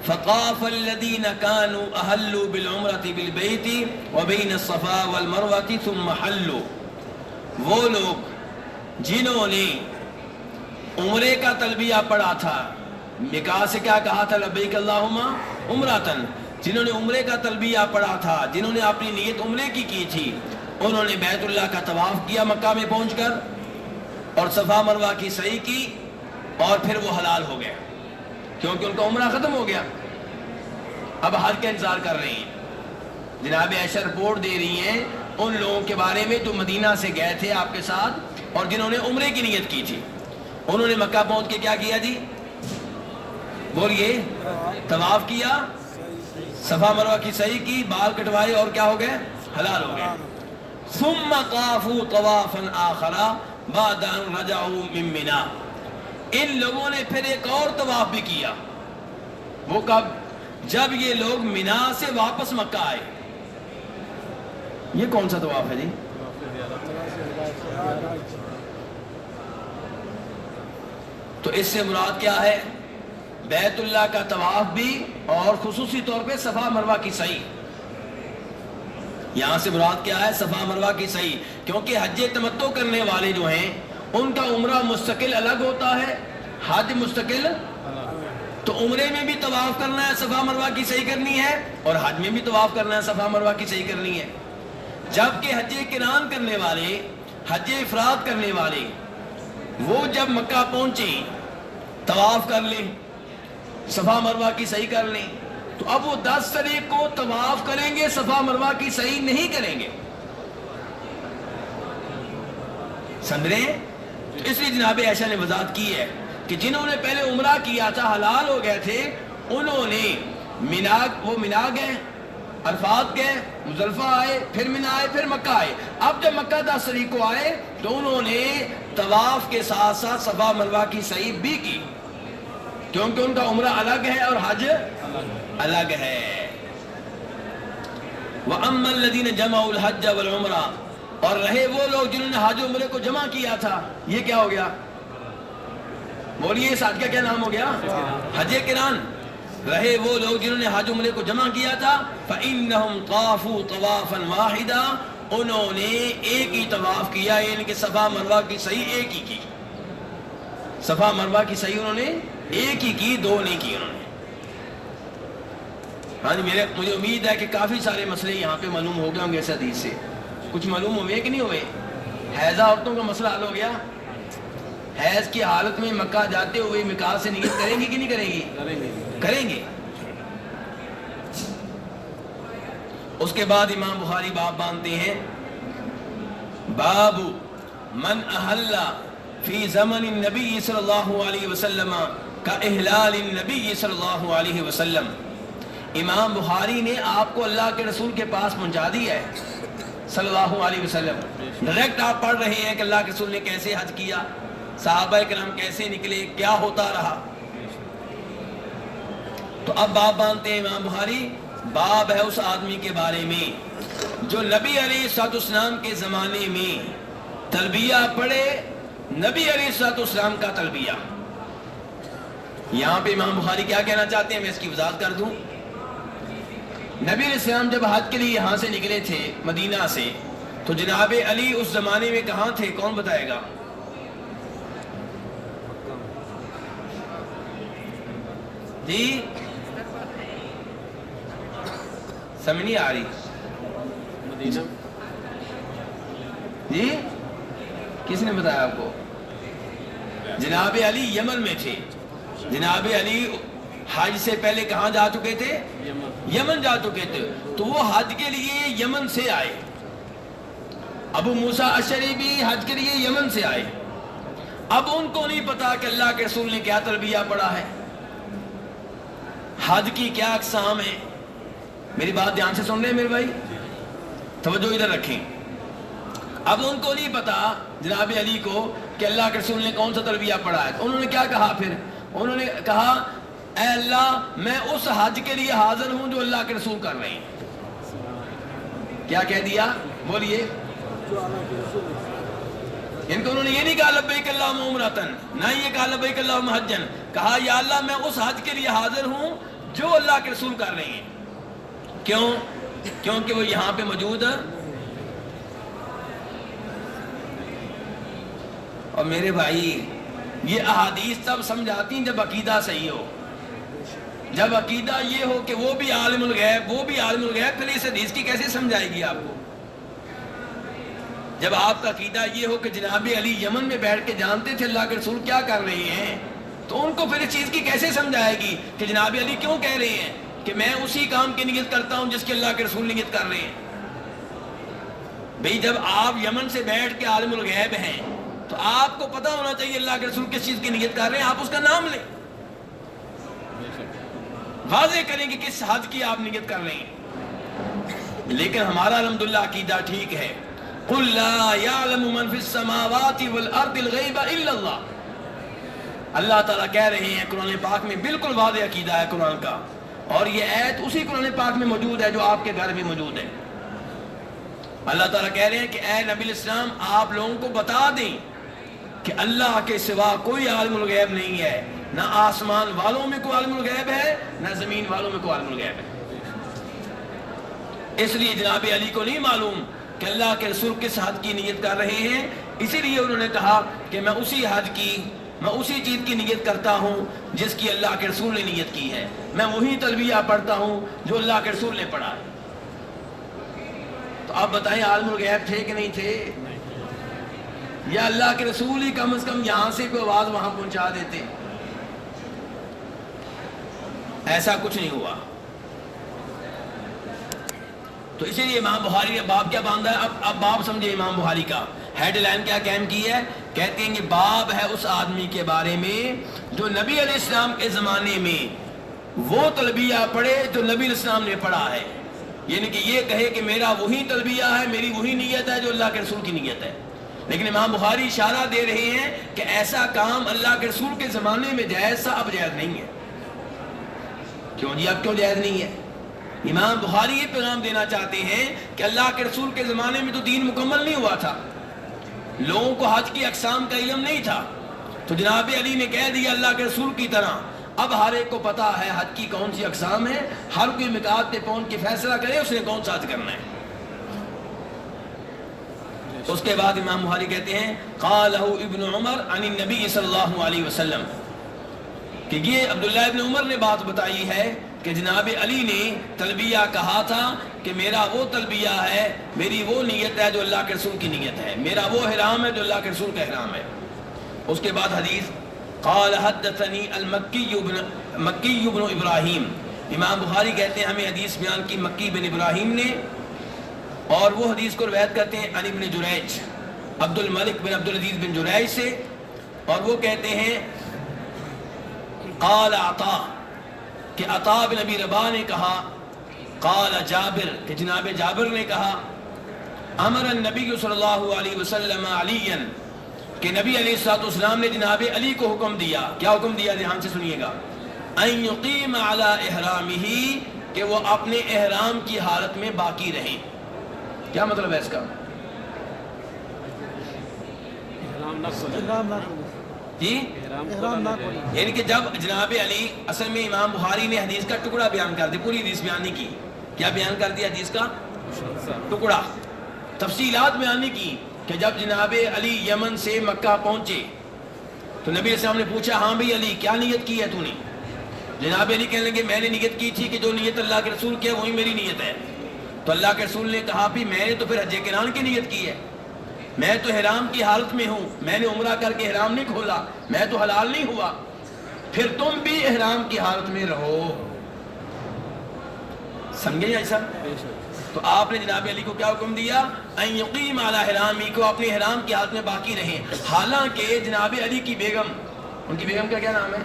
فطاف الذين كانوا احلوا بالعمرة بالبيت وبين الصفا والمروة ثم حلوا، وہ لوگ جنہوں نے عمرے کا تلبیہ پڑھا تھا، نکاح سے کیا کہا تھا لبیک اللہم عمرۃ، جنہوں نے عمرے کا تلبیہ پڑھا تھا، جنہوں نے اپنی نیت عمرے کی تھی، انہوں نے بیت اللہ کا طواف کیا مکہ میں پہنچ کر اور صفا مروہ کی سعی کی اور پھر وہ حلال ہو گئے کیونکہ ان کا عمرہ ختم ہو گیا. اب حج کا انتظار کر رہے ہیں. جناب عائشہ رپورٹ دے رہی ہیں ان لوگوں کے بارے میں جو مدینہ سے گئے تھے آپ کے ساتھ اور جنہوں نے عمرے کی نیت کی تھی. انہوں نے مکہ پہنچ کے کیا کیا جی؟ بولیے. طواف کیا، صفا مروہ کی سعی کی، بال کٹوائے اور کیا ہو گئے؟ حلال ہو گئے. ثم طافوا طوافا آخر بعد ان رجعوا من منى، ان لوگوں نے پھر ایک اور طواف بھی کیا. وہ کب؟ جب یہ لوگ منا سے واپس مکہ آئے. یہ کون سا طواف ہے جی؟ تو اس سے مراد کیا ہے؟ بیت اللہ کا طواف بھی اور خصوصی طور پہ صفا مروہ کی سعی. یہاں سے مراد کیا ہے؟ صفا مروہ کی سعی. کیونکہ حج تمتع کرنے والے جو ہیں ان کا عمرہ مستقل الگ ہوتا ہے، حج مستقل. تو عمرے میں بھی طواف کرنا ہے، صفا مروہ کی صحیح کرنی ہے، اور حج میں بھی طواف کرنا ہے، صفا مروہ کی صحیح کرنی ہے. جبکہ حج قران کرنے والے، حج افراد کرنے والے، وہ جب مکہ پہنچے طواف کر لیں، صفا مروہ کی صحیح کر لیں، تو اب وہ 10 تاریخ کو طواف کریں گے، صفا مروہ کی صحیح نہیں کریں گے. سمجھ رہے ہیں؟ تو اس لیے جناب عائشہ نے وضاحت کی ہے کہ جنہوں نے پہلے عمرہ کیا تھا، حلال ہو گئے تھے، انہوں نے منا گئے، عرفات گئے، مزدلفہ آئے، پھر منا آئے، پھر مکہ آئے. اب جب مکہ 10 تاریخ کو آئے تو انہوں نے طواف کے ساتھ ساتھ صفا مروہ کی سعی بھی کی، کیونکہ ان کا عمرہ الگ ہے اور حج الگ ہے. وَأَمَّا الَّذِينَ جَمَعُوا الْحَجَّ وَالْعُمْرَةَ، اور رہے وہ لوگ جنہوں نے حج عمرے کو جمع کیا تھا. یہ کیا ہو گیا؟ بولیے اس حج کا کیا نام ہو گیا؟ حج قران. رہے وہ لوگ جنہوں نے حج عمرے کو جمع کیا تھا، فَإِنَّهُمْ طَافُوا طَوَافًا وَاحِدًا، انہوں نے ایک ہی طواف کیا، یعنی کہ صفا مروہ کی صحیح ایک ہی کی. صفا مروہ کی صحیح انہوں نے ایک ہی کی، دو نہیں کی انہوں نے. ہاں جی، مجھے امید ہے کہ کافی سارے مسئلے یہاں پہ معلوم ہو گئے ہوں گے اس حدیث سے. کچھ معلوم ہوئے کہ نہیں ہوئے؟ حیضہ عورتوں کا مسئلہ حل ہو گیا. حیض کی حالت میں مکہ جاتے ہوئے مکاح سے نیت کریں گی کہ نہیں کریں گی؟ کریں گے. اس کے بعد امام بخاری باب باندھتے ہیں، باب من احل فی زمن النبی صلی اللہ علیہ وسلم کا احلال النبی صلی اللہ علیہ وسلم. امام بخاری نے آپ کو اللہ کے رسول کے پاس پہنچا دیا ہے صلی اللہ علیہ وسلم. ڈائریکٹ آپ پڑھ رہے ہیں کہ اللہ کے رسول نے کیسے حج کیا، صحابہ کرام کیسے نکلے، کیا ہوتا رہا. تو اب باب باندھتے ہیں امام بخاری. باب ہے اس آدمی کے بارے میں جو نبی علیہ الصلوۃ والسلام کے زمانے میں تلبیہ پڑھے، نبی علیہ الصلوۃ والسلام کا تلبیہ. یہاں پہ امام بخاری کیا کہنا چاہتے ہیں، میں اس کی وضاحت کر دوں. نبی علیہ السلام جب حج کے لیے یہاں سے نکلے تھے مدینہ سے، تو جناب علی اس زمانے میں کہاں تھے؟ کون بتائے گا؟ جی سمجھ نہیں آ رہی؟ مدینہ. جی کس نے بتایا آپ کو؟ جناب علی یمن میں تھے. جناب علی حج سے پہلے کہاں جا چکے تھے؟ یمن جا چکے تھے. تو وہ حج کے لیے یمن سے آئے. ابو موسیٰ اشعری بھی حج کے لیے یمن سے آئے. اب ان کو نہیں پتا کہ اللہ کے رسول نے کیا تلبیہ پڑھا ہے، حج کی کیا اقسام ہیں. میری بات دھیان سے سن رہے ہیں میرے بھائی؟ توجہ ادھر رکھیں. اب ان کو نہیں پتا جناب علی کو کہ اللہ کے رسول نے کون سا تلبیہ پڑھا ہے. انہوں نے کیا کہا پھر؟ انہوں نے کہا اے اللہ میں اس حج کے لیے حاضر ہوں جو اللہ کے رسول کر رہے ہیں. کیا کہہ دیا؟ بولیے. ان کو انہوں نے یہ نہیں کہا لبیک اللہم عمرتن، نہ یہ کہا لبیک اللہم حجن، کہا یا اللہ میں اس حج کے لیے حاضر ہوں جو اللہ کے رسول کر رہے ہیں۔ کیوں؟ کیونکہ وہ یہاں پہ موجود ہے۔ اور میرے بھائی یہ احادیث تب سمجھاتی ہیں جب عقیدہ صحیح ہو، جب عقیدہ یہ ہو کہ وہ بھی عالم الغیب، وہ بھی عالم الغیب، پھر اس حدیث کی کیسے سمجھائے گی آپ کو؟ جب آپ کا عقیدہ یہ ہو کہ جناب علی یمن میں بیٹھ کے جانتے تھے اللہ کے رسول کیا کر رہے ہیں، تو ان کو پھر اس چیز کی کیسے سمجھائے گی کہ جناب علی کیوں کہہ رہے ہیں کہ میں اسی کام کی نیت کرتا ہوں جس کی اللہ کے رسول نیت کر رہے ہیں؟ بھئی جب آپ یمن سے بیٹھ کے عالم الغیب ہیں تو آپ کو پتہ ہونا چاہیے اللہ کے رسول کس چیز کی نیت کر رہے ہیں، آپ اس کا نام لیں، واضح کریں کہ کس حج کی آپ نیت کر رہے ہیں۔ لیکن ہمارا الحمدللہ عقیدہ ٹھیک ہے۔ قُلْ لَا يَعْلَمُ مَنْ فِي السَّمَاوَاتِ وَالْأَرْضِ الْغَيْبَ إِلَّا اللَّهُ۔ اللہ تعالیٰ کہہ رہے ہیں قرآن پاک میں، بالکل واضح عقیدہ ہے قرآن کا، اور یہ آیت اسی قرآن پاک میں موجود ہے جو آپ کے گھر میں موجود ہے۔ اللہ تعالیٰ کہہ رہے ہیں کہ اے نبی الاسلام آپ لوگوں کو بتا دیں کہ اللہ کے سوا کوئی عالم الغیب نہیں ہے، نہ آسمان والوں میں کوئی عالم الغیب ہے، نہ زمین والوں میں کوئی عالم الغیب ہے۔ اس لیے جناب علی کو نہیں معلوم کہ اللہ کے رسول کس حج کی نیت کر رہے ہیں، اسی لیے انہوں نے کہا کہ میں اسی حج کی، میں اسی چیز کی نیت کرتا ہوں جس کی اللہ کے رسول نے نیت کی ہے، میں وہی تلبیہ پڑھتا ہوں جو اللہ کے رسول نے پڑھا ہے۔ تو آپ بتائیں عالم الغیب تھے کہ نہیں تھے؟ یا اللہ کے رسول ہی کم از کم یہاں سے کوئی آواز وہاں پہنچا دیتے؟ ایسا کچھ نہیں ہوا۔ تو اسی لیے امام بخاری نے باب کیا باندھا ہے؟ اب باب سمجھے امام بخاری کا ہیڈ لائن کیا قائم کی ہے؟ کہتے ہیں کہ باب ہے اس آدمی کے بارے میں جو نبی علیہ السلام کے زمانے میں وہ تلبیہ پڑھے جو نبی علیہ السلام نے پڑھا ہے، یعنی کہ یہ کہے کہ میرا وہی تلبیہ ہے، میری وہی نیت ہے جو اللہ کے رسول کی نیت ہے۔ لیکن امام بخاری اشارہ دے رہے ہیں کہ ایسا کام اللہ کے رسول کے زمانے میں جائز تھا، اب جائز نہیں ہے۔ کیوں جی اب کیوں جائز نہیں ہے؟ امام بخاری یہ پیغام دینا چاہتے ہیں کہ اللہ کے رسول کے زمانے میں تو دین مکمل نہیں ہوا تھا، لوگوں کو حج کی اقسام کا علم نہیں تھا، تو جناب علی نے کہہ دیا اللہ کے رسول کی طرح اب ہر ایک کو پتا ہے حج کی کون سی اقسام ہے، ہر کوئی میقات پہ پہنچ کے فیصلہ کرے اس نے کون سا حج کرنا ہے۔ اس کے بعد امام بخاری کہتے ہیں قالہ ابن عمر عن النبی صلی اللہ علیہ وسلم، کہ یہ عبداللہ ابن عمر نے بات بتائی ہے کہ جناب علی نے تلبیہ کہا تھا کہ میرا وہ تلبیہ ہے، میری وہ نیت ہے جو اللہ کے رسول کی نیت ہے، میرا وہ احرام ہے جو اللہ کے رسول کا احرام ہے۔ اس کے بعد حدیث قال حدثنی مکی بن ابراہیم، امام بخاری کہتے ہیں ہمیں حدیث بیان کی مکی بن ابراہیم نے، اور وہ حدیث کو روایت کرتے ہیں عن ابن جریج، عبد الملک بن عبد العزیز بن جریج سے، اور وہ کہتے ہیں قال عطا، کہ عطا بن ابی رباح نے کہا، قال جابر، کہ جناب جابر نے کہا، امر النبی صلی اللہ علیہ وسلم علیًا، کہ نبی علیہ السلام نے جناب علی کو حکم دیا، کیا حکم دیا؟ دھیان سے سنیے گا، ان یقیم علی احرامہ، کہ وہ اپنے احرام کی حالت میں باقی رہیں۔ کیا مطلب ہے اس کا؟ جی یعنی کہ جب جناب علی، اصل میں امام بخاری نے حدیث کا ٹکڑا بیان کر دیا، پوری حدیث بیان نہیں کی۔ کیا بیان کر دیا؟ حدیث کا ٹکڑا، تفصیلات بیان نہیں کی کہ جب جناب علی یمن سے مکہ پہنچے تو نبی علیہ السلام نے پوچھا ہاں بھئی علی کیا نیت کی ہے تو نے؟ جناب علی کہنے لگے میں نے نیت کی تھی کہ جو نیت اللہ کے رسول کی ہے وہی میری نیت ہے۔ تو اللہ کے رسول نے کہا بھی میں نے تو پھر حج قران کی نیت کی ہے، میں تو احرام کی حالت میں ہوں، میں نے عمرہ کر کے احرام نہیں کھولا، میں تو حلال نہیں ہوا، پھر تم بھی احرام کی حالت میں رہو۔ سمجھے ایسا؟ تو آپ نے جناب علی کو کیا حکم دیا؟ ان یقیم علی احرامی، کو اپنے احرام کی حالت میں باقی رہیں۔ حالانکہ جناب علی کی بیگم، ان کی بیگم کا کیا نام ہے؟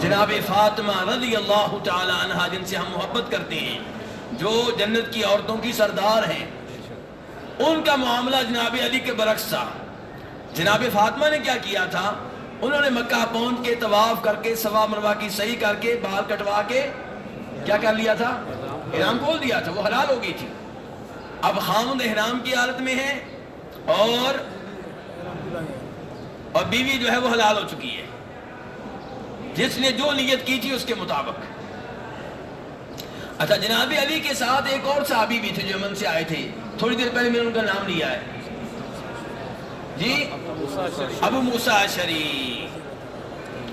جناب فاطمہ رضی اللہ تعالی عنہا، جن سے ہم محبت کرتے ہیں، جو جنت کی عورتوں کی سردار ہیں، ان کا معاملہ جناب علی کے برعکس تھا۔ جناب فاطمہ نے کیا کیا تھا؟ انہوں نے مکہ پہنچ کے طواف کر کے صفا مروہ کی سعی کر کے بال کٹوا کے کیا کر لیا تھا؟ احرام کھول دیا تھا، وہ حلال ہو گئی تھی۔ اب خاوند احرام کی حالت میں ہے اور بیوی جو ہے وہ حلال ہو چکی ہے، جس نے جو نیت کی تھی اس کے مطابق۔ اچھا، جناب علی کے ساتھ ایک اور صحابی بھی تھے جو یمن سے آئے تھے، تھوڑی دیر پہلے میں نے ان کا نام لیا ہے جی، ابو موسیٰ اشعری۔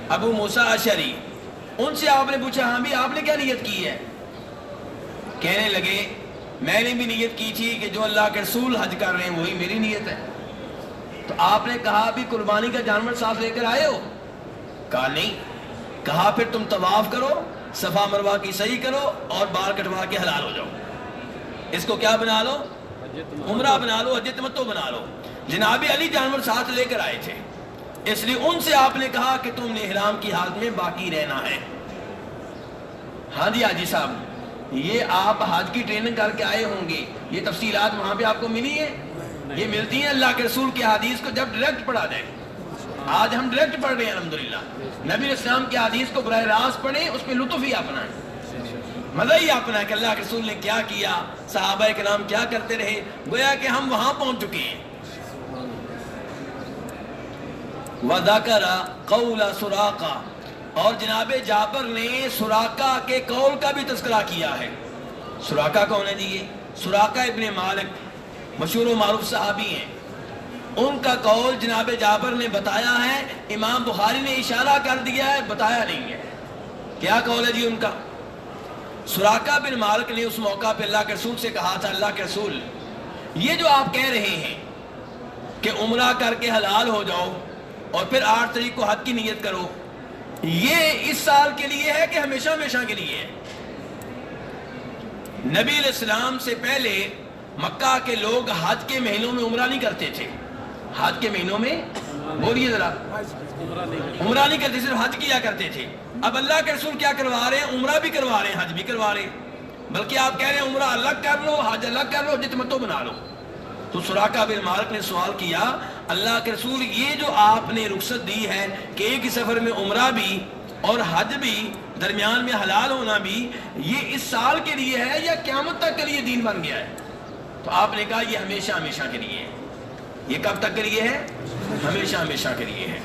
ابو موسیٰ اشعری، ان سے آپ نے پوچھا ہاں بھی آپ نے کیا نیت کی ہے؟ کہنے لگے میں نے بھی نیت کی تھی کہ جو اللہ کے رسول حج کر رہے ہیں وہی میری نیت ہے۔ تو آپ نے کہا بھی قربانی کا جانور ساتھ لے کر آئے ہو؟ کہا نہیں۔ کہا پھر تم طواف کرو، صفا مروہ کی سعی کرو اور بال کٹوا کے حلال ہو جاؤ، اس کو کیا بنا لو؟ عمرہ بنا لو، حج تمتع بنا لو۔ جناب علی جانور ساتھ لے کر آئے تھے، اس لیے ان سے آپ نے کہا کہ تم نے احرام کی حالت میں باقی رہنا ہے۔ ہاں جی حاجی صاحب، یہ آپ حج کی ٹریننگ کر کے آئے ہوں گے، یہ تفصیلات وہاں پہ آپ کو ملی ہیں؟ یہ ملتی ہیں اللہ کے رسول کی حدیث کو جب ڈائریکٹ پڑھا جائے۔ آج ہم ڈائریکٹ پڑھ رہے ہیں الحمدللہ، نبی اسلام کی حدیث کو براہ راست پڑھیں، اس پہ لطف ہی اپنا ہے، مزہ ہی اپنا ہے کہ اللہ کے رسول نے کیا کیا، صحابہ کرام کیا کرتے رہے، گویا کہ ہم وہاں پہنچ چکے ہیں۔ وَذَكَرَ قَوْلَ سُرَاقَةَ، اور جناب جابر نے سراقہ کے قول کا بھی تذکرہ کیا ہے۔ سراقہ کون ہے جی؟ یہ سراقہ ابن مالک مشہور و معروف صحابی ہیں، ان کا قول جناب جابر نے بتایا ہے، امام بخاری نے اشارہ کر دیا ہے، بتایا نہیں ہے۔ کیا قول ہے جی ان کا؟ سراقہ بن مالک نے اس موقع پہ اللہ کے رسول سے کہا تھا، اللہ کے رسول یہ جو آپ کہہ رہے ہیں کہ عمرہ کر کے حلال ہو جاؤ اور پھر 8 تاریخ کو حج کی نیت کرو، یہ اس سال کے لیے ہے کہ ہمیشہ ہمیشہ کے لیے ہے؟ نبی علیہ السلام سے پہلے مکہ کے لوگ حج کے مہینوں میں عمرہ نہیں کرتے تھے، حج کے مہینوں میں بولیے ذرا عمرہ نہیں کرتے، صرف حج کیا کرتے تھے۔ اب اللہ کے رسول کیا کروا رہے ہیں؟ عمرہ بھی کروا رہے ہیں، حج بھی کروا رہے ہیں، بلکہ آپ کہہ رہے ہیں عمرہ الگ کر لو، حج الگ کر لو، حج تمتع بنا لو۔ تو سراقہ بن مالک نے سوال کیا، اللہ کے رسول یہ جو آپ نے رخصت دی ہے کہ ایک ہی سفر میں عمرہ بھی اور حج بھی، درمیان میں حلال ہونا بھی، یہ اس سال کے لیے ہے یا قیامت تک کے لیے دین بن گیا ہے؟ تو آپ نے کہا یہ ہمیشہ ہمیشہ کے لیے ہے۔ یہ کب تک کے لیے ہے؟ ہمیشہ ہمیشہ کے لیے ہے۔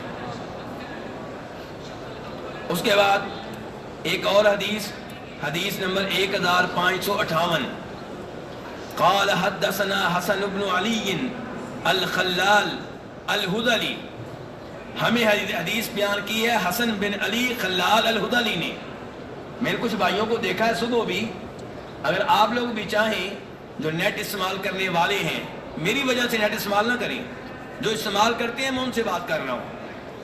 اس کے بعد ایک اور حدیث نمبر 1558، قال حدثنا حسن بن علی الخلال الہذلی، ہمیں حدیث بیان کی ہے حسن بن علی خلال الہذلی نے۔ میں نے کچھ بھائیوں کو دیکھا ہے صبح بھی، اگر آپ لوگ بھی چاہیں جو نیٹ استعمال کرنے والے ہیں، میری وجہ سے نیٹ استعمال نہ کریں، جو استعمال کرتے ہیں میں ان سے بات کر رہا ہوں،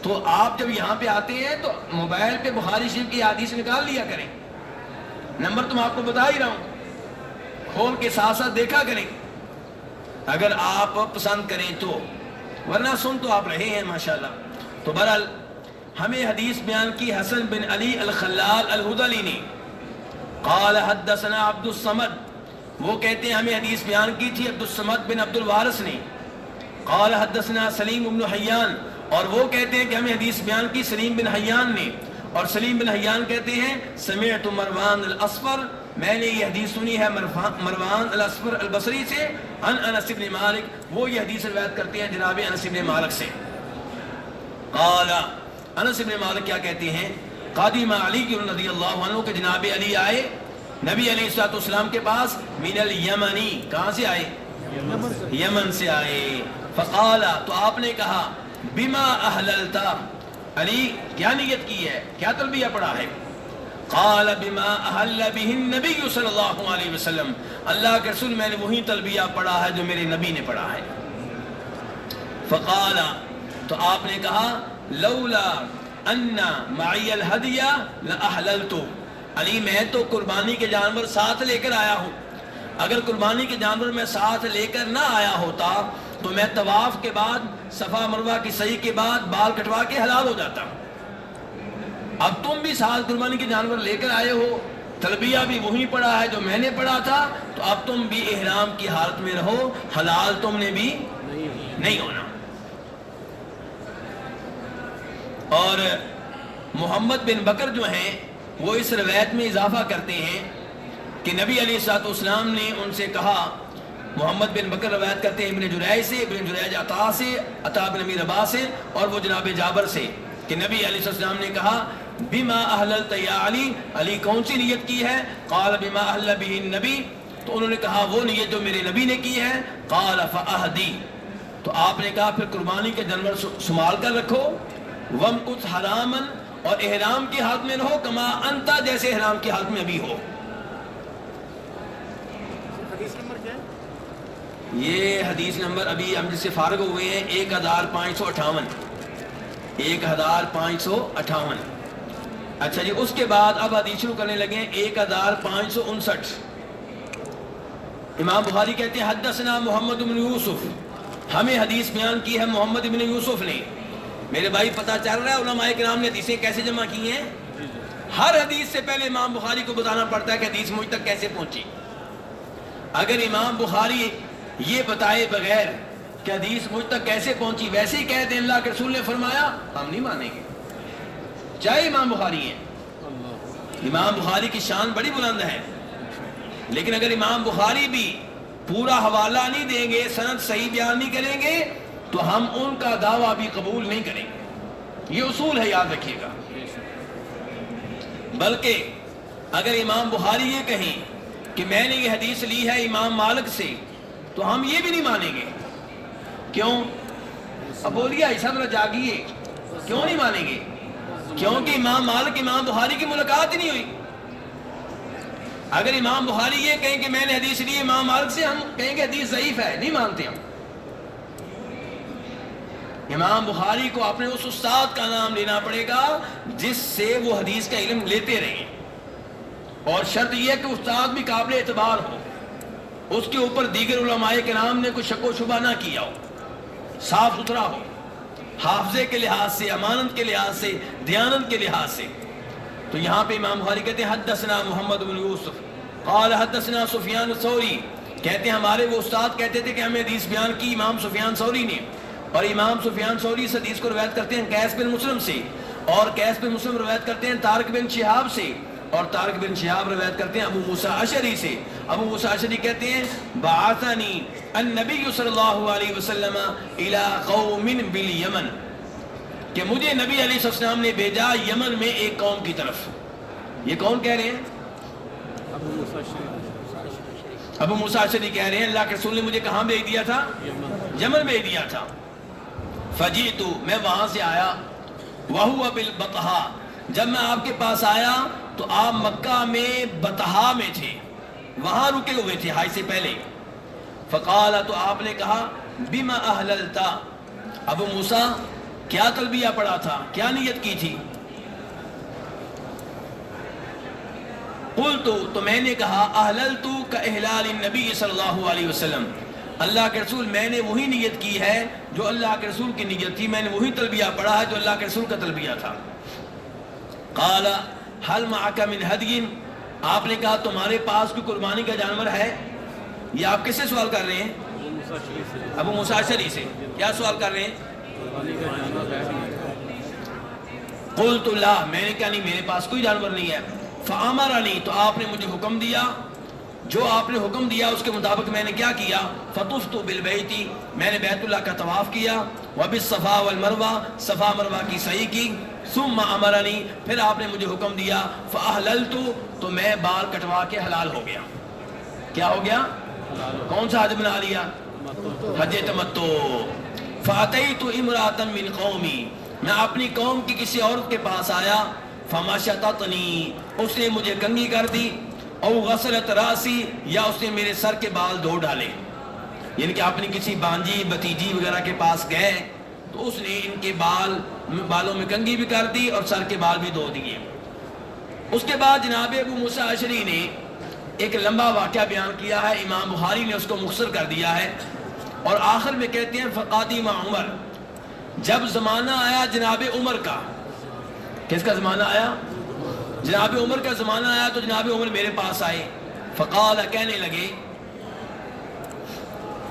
تو آپ جب یہاں پہ آتے ہیں تو موبائل پہ بخاری شریف کی حدیث نکال لیا کریں، نمبر تو میں آپ کو بتا ہی رہا ہوں، کھول کے ساتھ ساتھ دیکھا کریں اگر آپ پسند کریں تو، ورنہ سن تو آپ رہے ہیں ماشاءاللہ۔ تو بہرحال ہمیں حدیث بیان کی حسن بن علی الخلال الہذلی نے، قال حدثنا عبد الصمد، وہ کہتے ہیں ہمیں حدیث بیان کی تھی عبد الصمد بن عبد الوارث نے، قال حدثنا سلیم بن حیان، اور وہ کہتے ہیں کہ ہمیں حدیث بیان کی سلیم بن حیان نے، اور سلیم بن حیان کہتے ہیں سمعت مروان الاصفر، میں نے یہ حدیث سنی ہے مروان الاصفر البصری سے، عن انس بن مالک، وہ یہ حدیث روایت کرتے ہیں جناب انس بن مالک سے۔ قال انس بن مالک کیا کہتے ہیں، قادم علی رضی اللہ عنہ، کہ جناب علی آئے نبی علیہ الصلوۃ والسلام کے پاس، من الیمنی، کہاں سے آئے؟ یمن سے آئے۔ فقال، تو آپ نے کہا، بما احللت، علی کیا نیت کی ہے، کیا تلبیہ پڑھا ہے؟ قال بما احل به النبی صلی اللہ علیہ وسلم، اللہ کے رسول میں نے وہی تلبیہ پڑھا ہے جو میرے نبی نے پڑھا ہے۔ فقال، تو آپ نے کہا، لولا ان معی الہدی لاحللت، علی میں تو قربانی کے جانور ساتھ لے کر آیا ہوں، اگر قربانی کے جانور میں ساتھ لے کر نہ آیا ہوتا تو میں طواف کے بعد صفا مروہ کی سعی کے بعد بال کٹوا کے حلال ہو جاتا۔ اب تم بھی ساتھ قربانی کے جانور لے کر آئے ہو، تلبیہ بھی وہی پڑھا ہے جو میں نے پڑھا تھا، تو اب تم بھی احرام کی حالت میں رہو، حلال تم نے بھی نہیں ہونا۔ اور محمد بن بکر جو ہیں وہ اس روایت میں اضافہ کرتے ہیں کہ نبی علیہ الصلوۃ والسلام نے ان سے کہا محمد بن بکر روایت کرتے ہیں ابن جریج سے، ابن جریج عطا سے، عطا بن ابی رباح سے، اور وہ جناب جابر سے کہ نبی علیہ السلام نے کہا بما احللت یا علی، علی کون سی نیت کی ہے؟ قال بما احل به النبی، تو انہوں نے کہا وہ نیت جو میرے نبی نے کی ہے۔ قال فاہدی، تو آپ نے کہا پھر قربانی کے جانور سنبھال کر رکھو، ومکث حراما، اور احرام کی حالت میں رہو، کما انتا، جیسے احرام کی حالت میں ابھی ہو۔ حدیث نمبر کیا ہے؟ یہ حدیث نمبر ابھی ہم جس سے فارغ ہوئے ہیں 1558، 1558۔ اچھا جی، اس کے بعد اب حدیث شروع کرنے لگے 1559۔ امام بخاری کہتے ہیں حدثنا محمد بن یوسف، ہمیں حدیث بیان کی ہے محمد بن یوسف نے۔ میرے بھائی پتہ چل رہا ہے علماء کرام نے حدیثیں کیسے جمع کی ہیں؟ ہر حدیث سے پہلے امام بخاری کو بتانا پڑتا ہے کہ حدیث مجھ تک کیسے پہنچی۔ اگر امام بخاری یہ بتائے بغیر کہ حدیث مجھ تک کیسے پہنچی، ویسے ہی کہہ دیں اللہ کے رسول نے فرمایا، ہم نہیں مانیں گے، چاہے امام بخاری ہیں۔ امام بخاری کی شان بڑی بلند ہے، لیکن اگر امام بخاری بھی پورا حوالہ نہیں دیں گے، سند صحیح بیان نہیں کریں گے، تو ہم ان کا دعویٰ بھی قبول نہیں کریں گے۔ یہ اصول ہے، یاد رکھیے گا۔ بلکہ اگر امام بخاری یہ کہیں کہ میں نے یہ حدیث لی ہے امام مالک سے، تو ہم یہ بھی نہیں مانیں گے۔ کیوں؟ اب بولیے ایسا ذرا جاگیے، کیوں نہیں مانیں گے؟ کیونکہ امام مالک امام بخاری کی ملاقات ہی نہیں ہوئی۔ اگر امام بخاری یہ کہیں کہ میں نے حدیث لی امام مالک سے، ہم کہیں گے حدیث ضعیف ہے، نہیں مانتے ہم۔ امام بخاری کو اپنے اس استاد کا نام لینا پڑے گا جس سے وہ حدیث کا علم لیتے رہیں، اور شرط یہ ہے کہ استاد بھی قابل اعتبار ہو، اس کے اوپر دیگر علماء کرام نے کوئی شک و شبہ نہ کیا ہو، صاف ستھرا ہو، حافظے کے لحاظ سے، امانت کے لحاظ سے، دیانت کے لحاظ سے۔ تو یہاں پہ امام بخاری کہتے ہیں حدثنا محمد بن یوسف قال حدثنا سفیان الثوری، کہتے ہیں ہمارے وہ استاد کہتے تھے کہ ہمیں حدیث بیان کی امام سفیان ثوری نے، اور امام سفیان ثوری اس حدیث کو روایت کرتے ہیں قیس بن مسلم سے، اور قیس بن مسلم روایت کرتے ہیں طارق بن شہاب سے، اور طارق بن شہاب روایت کرتے ہیں ابو موسیٰ اشعری سے۔ ابو موسیٰ اشعری کہتے ہیں بعثنی النبی صلی اللہ علیہ وسلم الی قوم بالیمن، کہ مجھے نبی علیہ السلام نے بھیجا یمن میں ایک قوم کی طرف۔ یہ کون کہہ رہے ہیں؟ ابو موسیٰ اشعری کہہ رہے ہیں اللہ کے رسول نے مجھے کہاں بھیج دیا تھا؟ یمن بھیج دیا تھا۔ فجئت، میں وہاں سے آیا، وہو بالبطحاء، جب میں آپ کے پاس آیا تو آپ مکہ میں بطحاء میں تھے، وہاں رکے ہوئے تھے حج سے پہلے۔ فقال، تو آپ نے کہا بما احللت، ابو موسیٰ کیا تلبیہ پڑھا تھا، کیا نیت کی تھی؟ قلت، تو میں نے کہا احللت کا احلال النبی صلی اللہ علیہ وسلم، اللہ کے رسول میں نے وہی نیت کی ہے جو اللہ کے رسول کی نیت تھی، میں نے وہی تلبیہ پڑھا ہے جو اللہ کے رسول کا تلبیہ تھا۔ قال هل معك من هدي، آپ نے کہا تمہارے پاس کوئی قربانی کا جانور ہے؟ یہ آپ کس سے سوال کر رہے ہیں؟ ابو موسیٰ اشعری سے۔ کیا سوال کر رہے ہیں؟ قلت لا، میں نے کہا نہیں میرے پاس کوئی جانور نہیں ہے۔ فامرنی، تو آپ نے مجھے حکم دیا، جو آپ نے حکم دیا اس کے مطابق میں نے کیا کیا؟ فطفت بالبیت، میں نے بیت اللہ کا طواف کیا، وبالصفا والمروہ، صفا مروہ کی سعی کی، ثم امرنی، پھر آپ نے مجھے حکم دیا، فاحللت، تو میں بال کٹوا کے حلال ہو گیا۔ کیا ہو گیا؟ کون سا حج بنا لیا؟ حج تمتع۔ فاتیت امرأۃ من قومی، میں اپنی قوم کی کسی عورت کے پاس آیا، فمشطتنی، اس نے مجھے کنگھی کر دی، او غسلت راسی، یا اس نے میرے سر کے بال دھو ڈالے، یعنی کہ اپنی کسی بانجی بتیجی وغیرہ کے پاس گئے تو اس نے ان کے بالوں میں کنگھی بھی کر دی اور سر کے بال بھی دھو دیے۔ اس کے بعد جناب ابو موسیٰ اشعری نے ایک لمبا واقعہ بیان کیا ہے، امام بخاری نے اس کو مختصر کر دیا ہے، اور آخر میں کہتے ہیں فقادم عمر، جب زمانہ آیا جناب عمر کا، کس کا زمانہ آیا؟ جناب عمر کا زمانہ آیا تو جناب عمر میرے پاس آئے، فقال، کہنے لگے،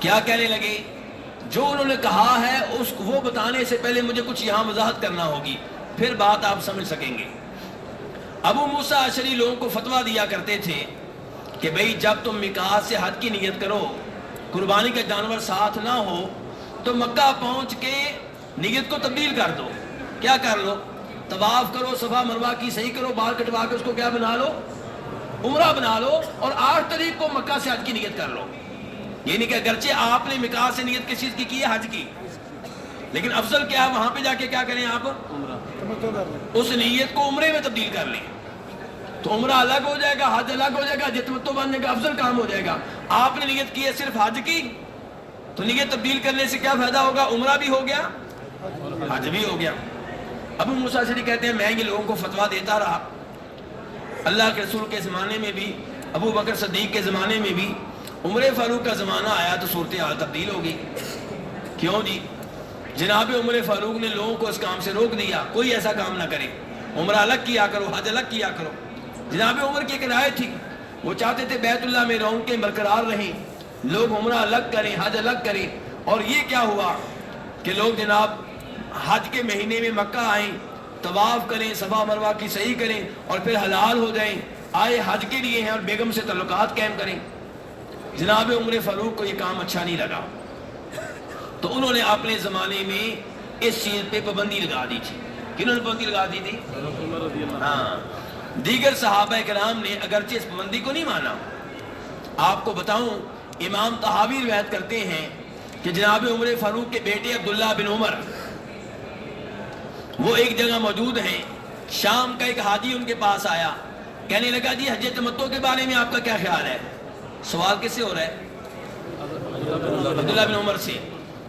کیا کہنے لگے؟ جو انہوں نے کہا ہے اس وہ بتانے سے پہلے مجھے کچھ یہاں وضاحت کرنا ہوگی، پھر بات آپ سمجھ سکیں گے۔ ابو موسیٰ اشعری لوگوں کو فتویٰ دیا کرتے تھے کہ بھئی جب تم میقات سے حج کی نیت کرو، قربانی کا جانور ساتھ نہ ہو تو مکہ پہنچ کے نیت کو تبدیل کر دو. کیا کر لو؟ طواف کرو، صفا مروہ کی صحیح کرو، بال کٹوا کے اس کو کیا بنا لو؟ عمرہ بنا لو، اور 8 تاریخ کو مکہ سے حج کی نیت کر لو. یعنی کہ اگرچہ آپ نے مکہ سے نیت کس چیز کی ہے؟ حج کی، لیکن افضل کیا ہے وہاں پہ جا کے کیا کریں آپ؟ اس نیت کو عمرے میں تبدیل کر لیں. تو عمرہ الگ ہو جائے گا، حج الگ ہو جائے گا، حج تمتع بننے کا افضل کام ہو جائے گا. آپ نے نیت کی ہے صرف حج کی، تو نیت تبدیل کرنے سے کیا فائدہ ہوگا؟ عمرہ بھی ہو گیا، حج بھی ہو گیا. ابو موسیٰ اشعری کہتے ہیں میں یہ لوگوں کو فتویٰ دیتا رہا. اللہ کے رسول کے زمانے میں بھی، ابو بکر صدیق کے زمانے میں بھی، عمر فاروق کا زمانہ آیا تو صورتحال تبدیل ہو گئی. کیوں جی؟ جناب عمر فاروق نے لوگوں کو اس کام سے روک دیا، کوئی ایسا کام نہ کرے، عمرہ الگ کیا کرو، حج الگ کیا کرو. جناب عمر کی ایک رائے تھی، وہ چاہتے تھے بیت اللہ میں رون کے برقرار رہیں، لوگ عمرہ الگ کریں، حج الگ کریں. اور یہ کیا ہوا کہ لوگ جناب حج کے مہینے میں مکہ آئیں، طواف کریں، صفا مروہ کی صحیح کریں، اور پھر حلال ہو جائیں، آئے حج کے لیے ہیں اور بیگم سے تعلقات قائم کریں. جناب عمر فاروق کو یہ کام اچھا نہیں لگا، تو انہوں نے اپنے زمانے میں اس چیز پہ پابندی لگا دی تھی. کنہوں نے پابندی لگا دی تھی؟ ہاں، دیگر صحابہ کرام نے اگرچہ اس پابندی کو نہیں مانا. آپ کو بتاؤں، امام طحاوی روایت کرتے ہیں کہ جناب عمر فاروق کے بیٹے عبداللہ بن عمر وہ ایک جگہ موجود ہیں. شام کا ایک حاجی ان کے پاس آیا، کہنے لگا جی حج تمتع کے بارے میں آپ کا کیا خیال ہے؟ سوال کس سے ہو رہا ہے؟ عبداللہ بن عمر سے.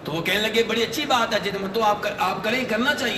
تو وہ کہنے لگے بڑی اچھی بات ہے، حج تمتع آپ کریں، کرنا چاہیے.